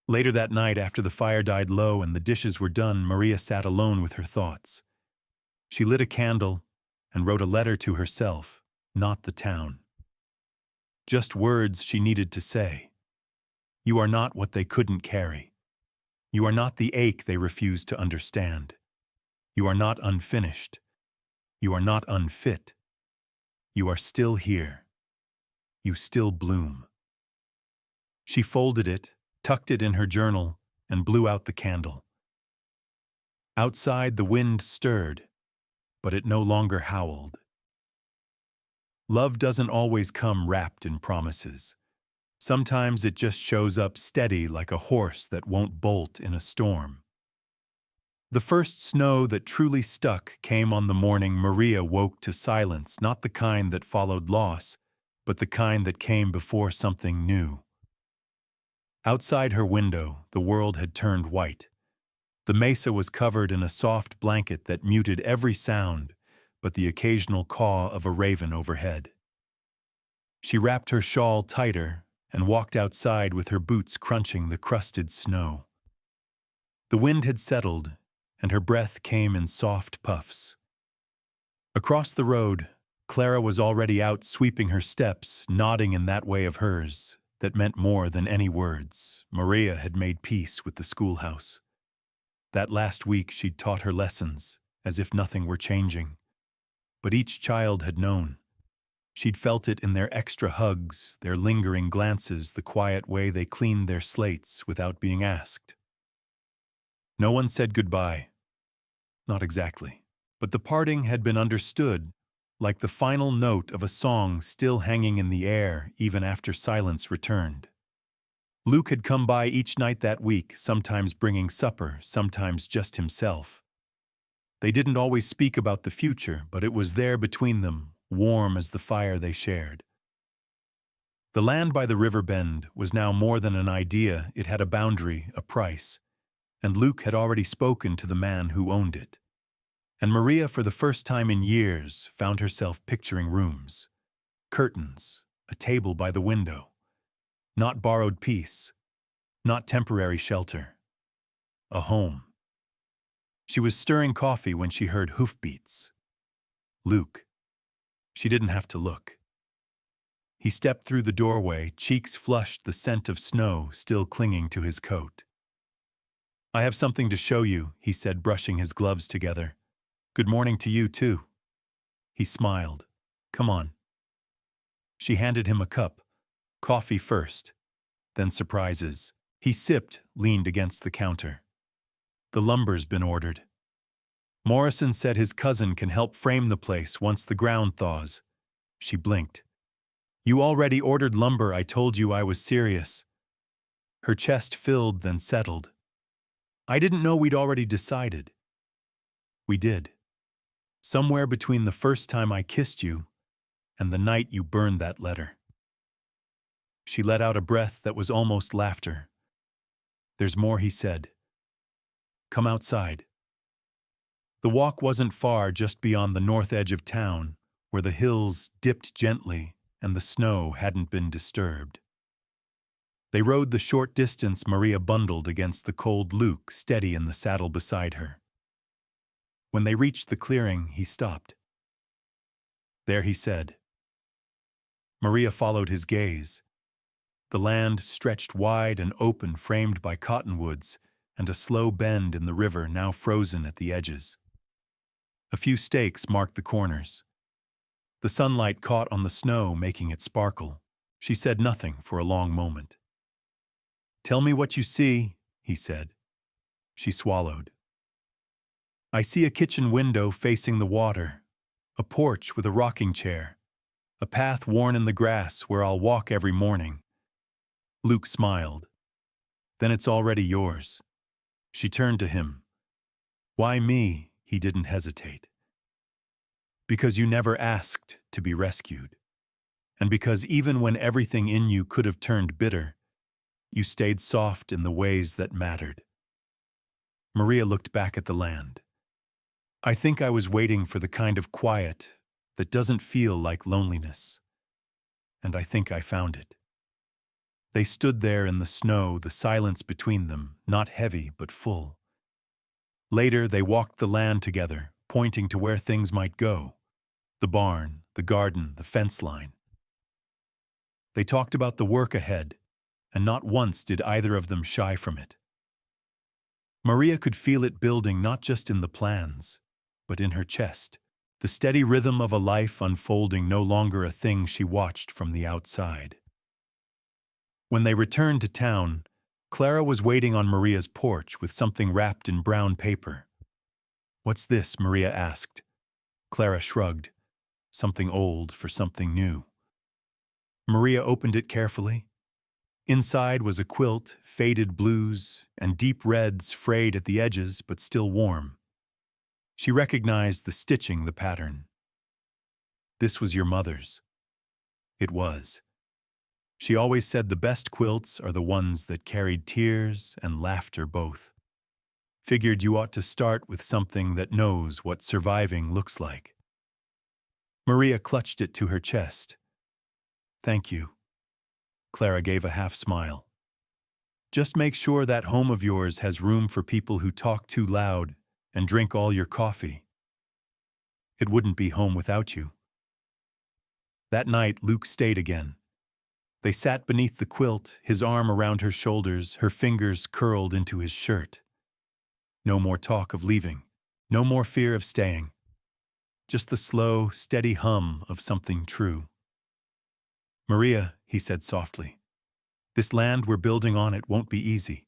Later that night, after the fire died low and the dishes were done, Maria sat alone with her thoughts. She lit a candle and wrote a letter to herself, not the town. Just words she needed to say. You are not what they couldn't carry. You are not the ache they refused to understand. You are not unfinished. You are not unfit. You are still here. You still bloom. She folded it, tucked it in her journal, and blew out the candle. Outside, the wind stirred, but it no longer howled. Love doesn't always come wrapped in promises. Sometimes it just shows up steady like a horse that won't bolt in a storm. The first snow that truly stuck came on the morning Maria woke to silence, not the kind that followed loss, but the kind that came before something new. Outside her window, the world had turned white. The mesa was covered in a soft blanket that muted every sound but the occasional caw of a raven overhead. She wrapped her shawl tighter and walked outside with her boots crunching the crusted snow. The wind had settled, and her breath came in soft puffs. Across the road, Clara was already out sweeping her steps, nodding in that way of hers that meant more than any words. Maria had made peace with the schoolhouse. That last week she'd taught her lessons, as if nothing were changing. But each child had known. She'd felt it in their extra hugs, their lingering glances, the quiet way they cleaned their slates without being asked. No one said goodbye. Not exactly. But the parting had been understood, like the final note of a song still hanging in the air even after silence returned. Luke had come by each night that week, sometimes bringing supper, sometimes just himself. They didn't always speak about the future, but it was there between them, warm as the fire they shared. The land by the river bend was now more than an idea. It had a boundary, a price, and Luke had already spoken to the man who owned it. And Maria, for the first time in years, found herself picturing rooms, curtains, a table by the window. Not borrowed peace, not temporary shelter. A home. She was stirring coffee when she heard hoofbeats. Luke. She didn't have to look. He stepped through the doorway, cheeks flushed, the scent of snow still clinging to his coat. I have something to show you, he said, brushing his gloves together. Good morning to you, too. He smiled. Come on. She handed him a cup. Coffee first, then surprises. He sipped, leaned against the counter. The lumber's been ordered. Morrison said his cousin can help frame the place once the ground thaws. She blinked. You already ordered lumber. I told you I was serious. Her chest filled, then settled. I didn't know we'd already decided. We did. Somewhere between the first time I kissed you and the night you burned that letter. She let out a breath that was almost laughter. There's more, he said. Come outside. The walk wasn't far, just beyond the north edge of town, where the hills dipped gently and the snow hadn't been disturbed. They rode the short distance, Maria bundled against the cold Luke, steady in the saddle beside her. When they reached the clearing, he stopped. There, he said. Maria followed his gaze. The land stretched wide and open, framed by cottonwoods, and a slow bend in the river now frozen at the edges. A few stakes marked the corners. The sunlight caught on the snow, making it sparkle. She said nothing for a long moment. Tell me what you see, he said. She swallowed. I see a kitchen window facing the water, a porch with a rocking chair, a path worn in the grass where I'll walk every morning. Luke smiled. Then it's already yours. She turned to him. Why me? He didn't hesitate. Because you never asked to be rescued. And because even when everything in you could have turned bitter, you stayed soft in the ways that mattered. Maria looked back at the land. I think I was waiting for the kind of quiet that doesn't feel like loneliness. And I think I found it. They stood there in the snow, the silence between them, not heavy but full. Later, they walked the land together, pointing to where things might go. The barn, the garden, the fence line. They talked about the work ahead, and not once did either of them shy from it. Maria could feel it building not just in the plans, but in her chest, the steady rhythm of a life unfolding, no longer a thing she watched from the outside. When they returned to town, Clara was waiting on Maria's porch with something wrapped in brown paper. "What's this?" Maria asked. Clara shrugged. Something old for something new. Maria opened it carefully. Inside was a quilt, faded blues, and deep reds frayed at the edges but still warm. She recognized the stitching, the pattern. This was your mother's. It was. She always said the best quilts are the ones that carried tears and laughter both. Figured you ought to start with something that knows what surviving looks like. Maria clutched it to her chest. "Thank you." Clara gave a half-smile. "Just make sure that home of yours has room for people who talk too loud and drink all your coffee. It wouldn't be home without you." That night, Luke stayed again. They sat beneath the quilt, his arm around her shoulders, her fingers curled into his shirt. No more talk of leaving, no more fear of staying. Just the slow, steady hum of something true. "Maria," he said softly, "this land we're building on it won't be easy.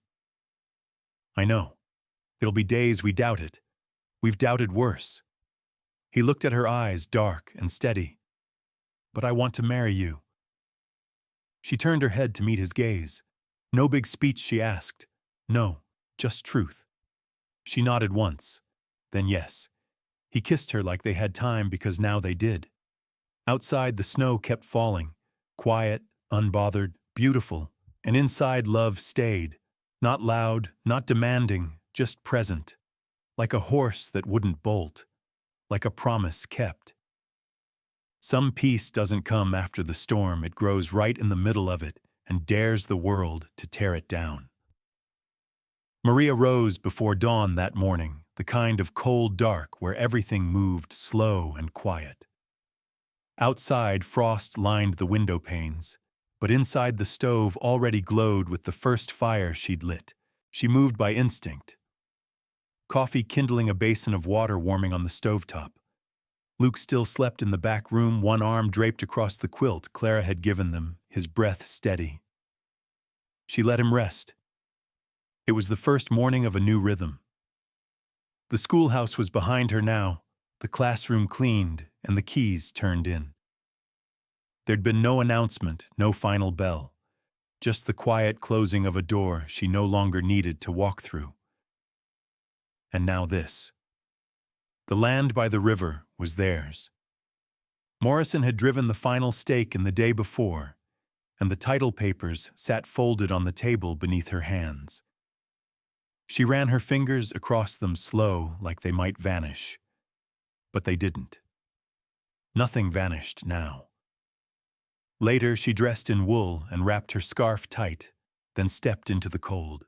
I know. There'll be days we doubt it. We've doubted worse." He looked at her eyes, dark and steady. "But I want to marry you." She turned her head to meet his gaze. No big speech, she asked. No, just truth. She nodded once, then yes. He kissed her like they had time because now they did. Outside, the snow kept falling. Quiet, unbothered, beautiful, and inside love stayed. Not loud, not demanding, just present. Like a horse that wouldn't bolt. Like a promise kept. Some peace doesn't come after the storm, it grows right in the middle of it and dares the world to tear it down. Maria rose before dawn that morning, the kind of cold dark where everything moved slow and quiet. Outside, frost lined the window panes, but inside the stove already glowed with the first fire she'd lit. She moved by instinct. Coffee kindling a basin of water warming on the stovetop. Luke still slept in the back room, one arm draped across the quilt Clara had given them, his breath steady. She let him rest. It was the first morning of a new rhythm. The schoolhouse was behind her now, the classroom cleaned, and the keys turned in. There'd been no announcement, no final bell, just the quiet closing of a door she no longer needed to walk through. And now this. The land by the river was theirs. Morrison had driven the final stake in the day before, and the title papers sat folded on the table beneath her hands. She ran her fingers across them slow, like they might vanish. But they didn't. Nothing vanished now. Later, she dressed in wool and wrapped her scarf tight, then stepped into the cold.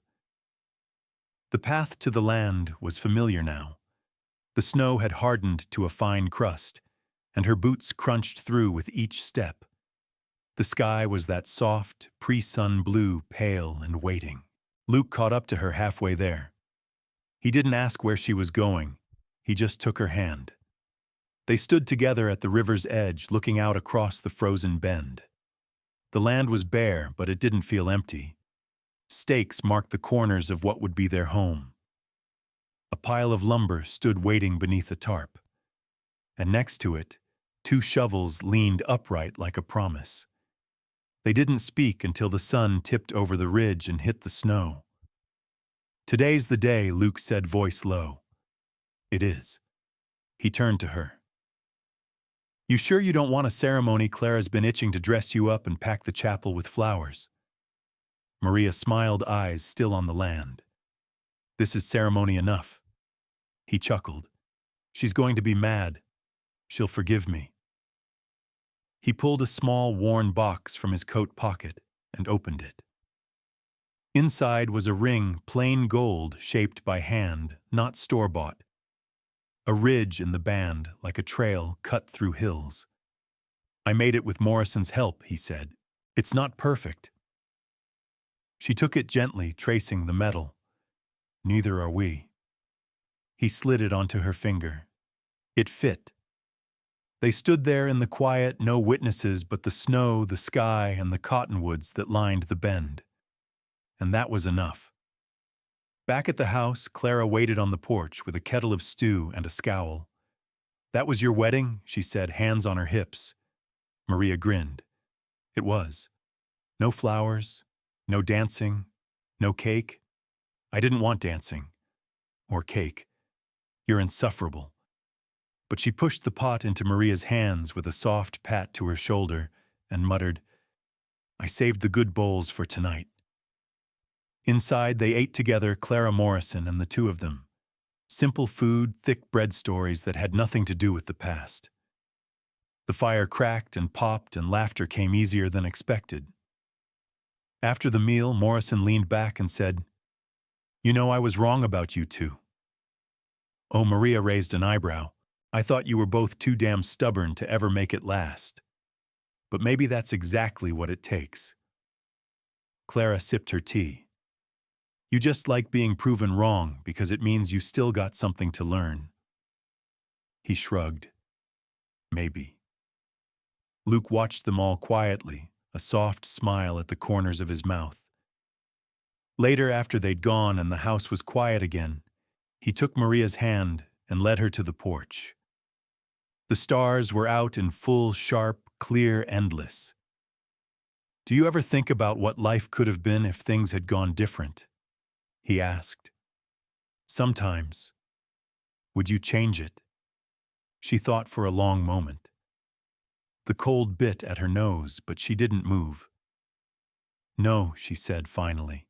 The path to the land was familiar now. The snow had hardened to a fine crust, and her boots crunched through with each step. The sky was that soft, pre-sun blue, pale and waiting. Luke caught up to her halfway there. He didn't ask where she was going. He just took her hand. They stood together at the river's edge, looking out across the frozen bend. The land was bare, but it didn't feel empty. Stakes marked the corners of what would be their home. A pile of lumber stood waiting beneath a tarp. And next to it, 2 shovels leaned upright like a promise. They didn't speak until the sun tipped over the ridge and hit the snow. "Today's the day," Luke said, voice low. "It is." He turned to her. "You sure you don't want a ceremony? Clara's been itching to dress you up and pack the chapel with flowers." Maria smiled, eyes still on the land. "This is ceremony enough." He chuckled. "She's going to be mad. She'll forgive me." He pulled a small, worn box from his coat pocket and opened it. Inside was a ring, plain gold, shaped by hand, not store-bought. a ridge in the band like a trail cut through hills. I made it with Morrison's help, he said. It's not perfect. She took it gently, tracing the metal. Neither are we. He slid it onto her finger. It fit. They stood there in the quiet, no witnesses but the snow, the sky, and the cottonwoods that lined the bend. And that was enough. Back at the house, Clara waited on the porch with a kettle of stew and a scowl. "That was your wedding?" she said, hands on her hips. Maria grinned. It was. No flowers, no dancing, no cake. I didn't want dancing. Or cake. You're insufferable. But she pushed the pot into Maria's hands with a soft pat to her shoulder and muttered, "I saved the good bowls for tonight." Inside, they ate together, Clara Morrison and the two of them. Simple food, thick bread stories that had nothing to do with the past. The fire cracked and popped, and laughter came easier than expected. After the meal, Morrison leaned back and said, "You know, I was wrong about you two." Oh, Maria raised an eyebrow. "I thought you were both too damn stubborn to ever make it last. But maybe that's exactly what it takes." Clara sipped her tea. "You just like being proven wrong because it means you still got something to learn." He shrugged. Maybe. Luke watched them all quietly, a soft smile at the corners of his mouth. Later, after they'd gone and the house was quiet again, he took Maria's hand and led her to the porch. The stars were out in full, sharp, clear, endless. "Do you ever think about what life could have been if things had gone different?" he asked. "Sometimes. Would you change it?" She thought for a long moment. The cold bit at her nose, but she didn't move. "No," she said finally,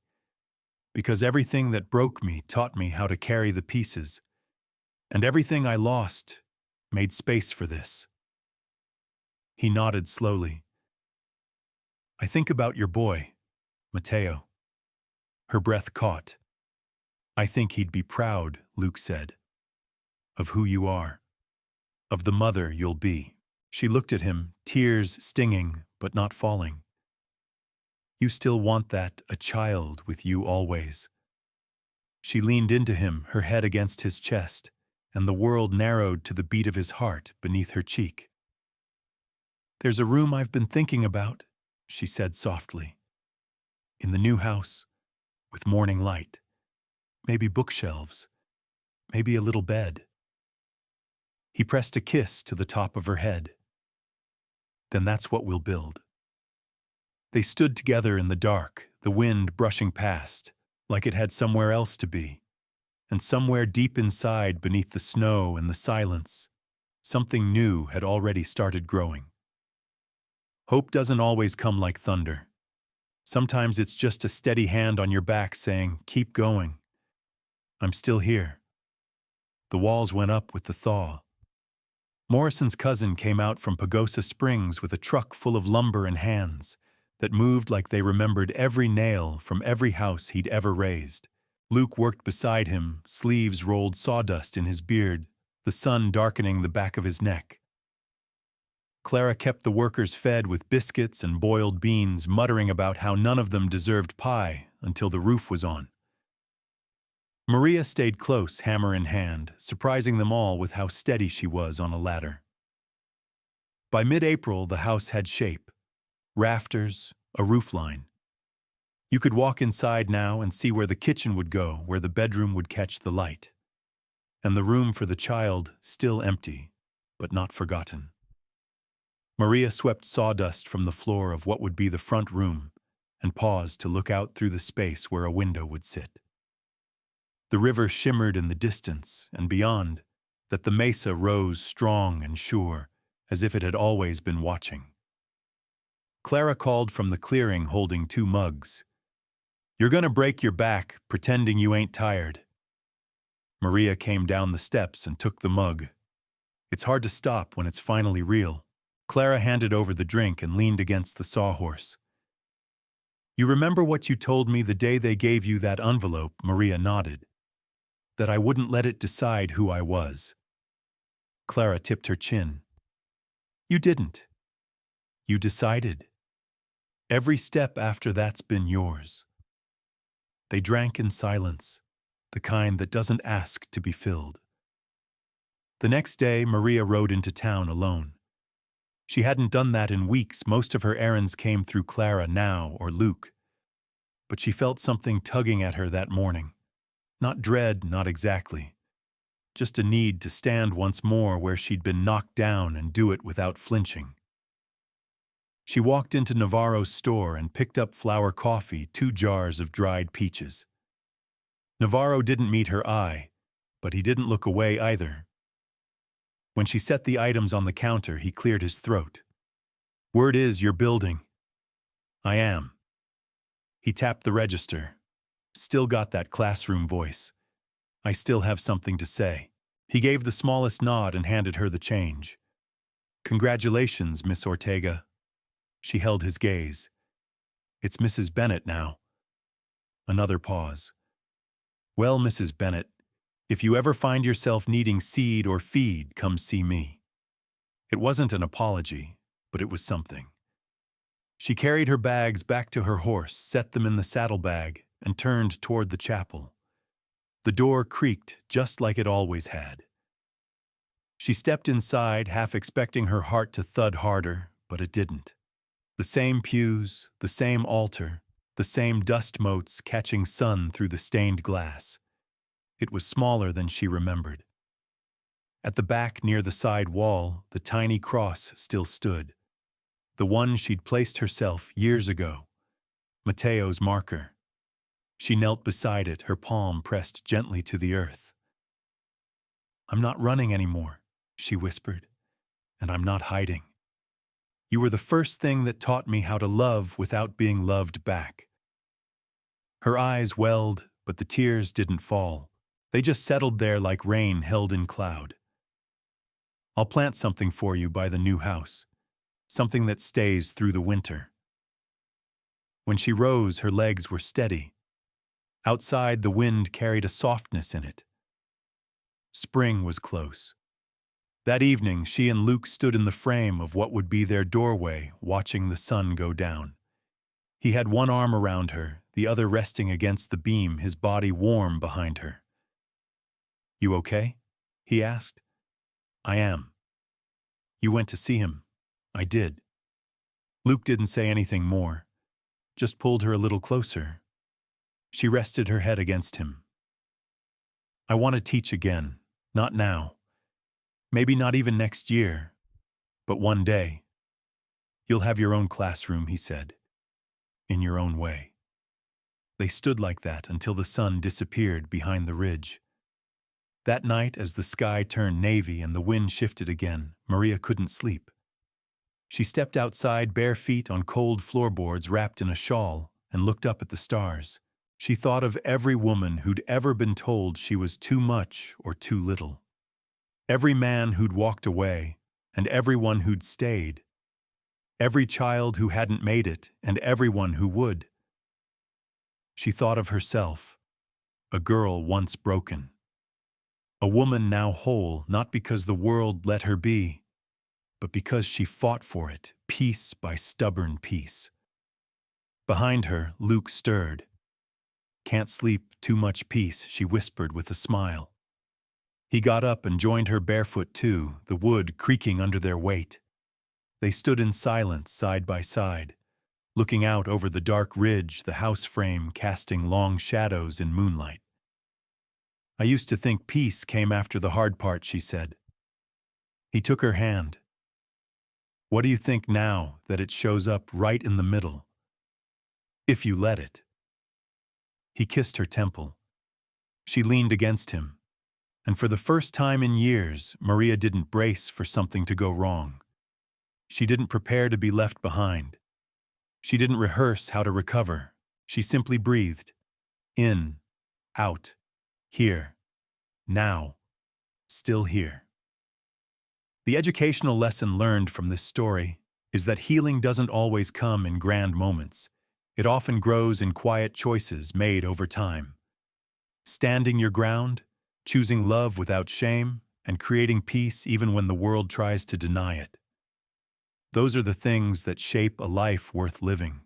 "because everything that broke me taught me how to carry the pieces, and everything I lost made space for this." He nodded slowly. "I think about your boy, Matteo." Her breath caught. "I think he'd be proud," Luke said, "of who you are, of the mother you'll be." She looked at him, tears stinging but not falling. "You still want that, a child with you always." She leaned into him, her head against his chest, and the world narrowed to the beat of his heart beneath her cheek. "There's a room I've been thinking about," she said softly. "In the new house, with morning light. Maybe bookshelves. Maybe a little bed." He pressed a kiss to the top of her head. "Then that's what we'll build." They stood together in the dark, the wind brushing past, like it had somewhere else to be. And somewhere deep inside, beneath the snow and the silence, something new had already started growing. Hope doesn't always come like thunder. Sometimes it's just a steady hand on your back saying, "Keep going. I'm still here." The walls went up with the thaw. Morrison's cousin came out from Pagosa Springs with a truck full of lumber and hands that moved like they remembered every nail from every house he'd ever raised. Luke worked beside him, sleeves rolled sawdust in his beard, the sun darkening the back of his neck. Clara kept the workers fed with biscuits and boiled beans, muttering about how none of them deserved pie until the roof was on. Maria stayed close, hammer in hand, surprising them all with how steady she was on a ladder. By mid-April, the house had shape. Rafters, a roofline. You could walk inside now and see where the kitchen would go, where the bedroom would catch the light. And the room for the child still empty, but not forgotten. Maria swept sawdust from the floor of what would be the front room and paused to look out through the space where a window would sit. The river shimmered in the distance, and beyond, that the mesa rose strong and sure, as if it had always been watching. Clara called from the clearing holding 2 mugs. "You're gonna break your back, pretending you ain't tired." Maria came down the steps and took the mug. It's hard to stop when it's finally real. Clara handed over the drink and leaned against the sawhorse. "You remember what you told me the day they gave you that envelope?" Maria nodded. "That I wouldn't let it decide who I was." Clara tipped her chin. You didn't. You decided. Every step after that's been yours. They drank in silence, the kind that doesn't ask to be filled. The next day, Maria rode into town alone. She hadn't done that in weeks. Most of her errands came through Clara now or Luke. But she felt something tugging at her that morning. Not dread, not exactly. Just a need to stand once more where she'd been knocked down and do it without flinching. She walked into Navarro's store and picked up flour coffee, 2 jars of dried peaches. Navarro didn't meet her eye, but he didn't look away either. When she set the items on the counter, he cleared his throat. Word is you're building. I am. He tapped the register. Still got that classroom voice. I still have something to say. He gave the smallest nod and handed her the change. Congratulations, Miss Ortega. She held his gaze. It's Mrs. Bennet now. Another pause. Well, Mrs. Bennet, if you ever find yourself needing seed or feed, come see me. It wasn't an apology, but it was something. She carried her bags back to her horse, set them in the saddlebag, and turned toward the chapel. The door creaked just like it always had. She stepped inside, half expecting her heart to thud harder, but it didn't. The same pews, the same altar, the same dust motes catching sun through the stained glass. It was smaller than she remembered. At the back near the side wall, the tiny cross still stood. The one she'd placed herself years ago. Mateo's marker. She knelt beside it, her palm pressed gently to the earth. I'm not running anymore, she whispered, and I'm not hiding. You were the first thing that taught me how to love without being loved back. Her eyes welled, but the tears didn't fall. They just settled there like rain held in cloud. I'll plant something for you by the new house, something that stays through the winter. When she rose, her legs were steady. Outside, the wind carried a softness in it. Spring was close. That evening, she and Luke stood in the frame of what would be their doorway, watching the sun go down. He had one arm around her, the other resting against the beam, his body warm behind her. You okay? He asked. I am. You went to see him. I did. Luke didn't say anything more, just pulled her a little closer. She rested her head against him. I want to teach again, not now. Maybe not even next year, but one day. You'll have your own classroom, he said, in your own way. They stood like that until the sun disappeared behind the ridge. That night, as the sky turned navy and the wind shifted again, Maria couldn't sleep. She stepped outside, bare feet on cold floorboards wrapped in a shawl, and looked up at the stars. She thought of every woman who'd ever been told she was too much or too little. Every man who'd walked away, and everyone who'd stayed. Every child who hadn't made it, and everyone who would. She thought of herself, a girl once broken. A woman now whole, not because the world let her be, but because she fought for it, piece by stubborn piece. Behind her, Luke stirred. Can't sleep, too much peace, she whispered with a smile. He got up and joined her barefoot too, the wood creaking under their weight. They stood in silence, side by side, looking out over the dark ridge, the house frame casting long shadows in moonlight. I used to think peace came after the hard part, she said. He took her hand. What do you think now that it shows up right in the middle? If you let it. He kissed her temple. She leaned against him. And for the first time in years, Maria didn't brace for something to go wrong. She didn't prepare to be left behind. She didn't rehearse how to recover. She simply breathed. In, out, here, now, still here. The educational lesson learned from this story is that healing doesn't always come in grand moments. It often grows in quiet choices made over time. Standing your ground, choosing love without shame, and creating peace even when the world tries to deny it. Those are the things that shape a life worth living.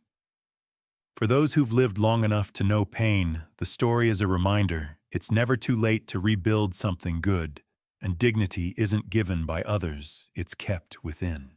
For those who've lived long enough to know pain, the story is a reminder it's never too late to rebuild something good, and dignity isn't given by others, it's kept within.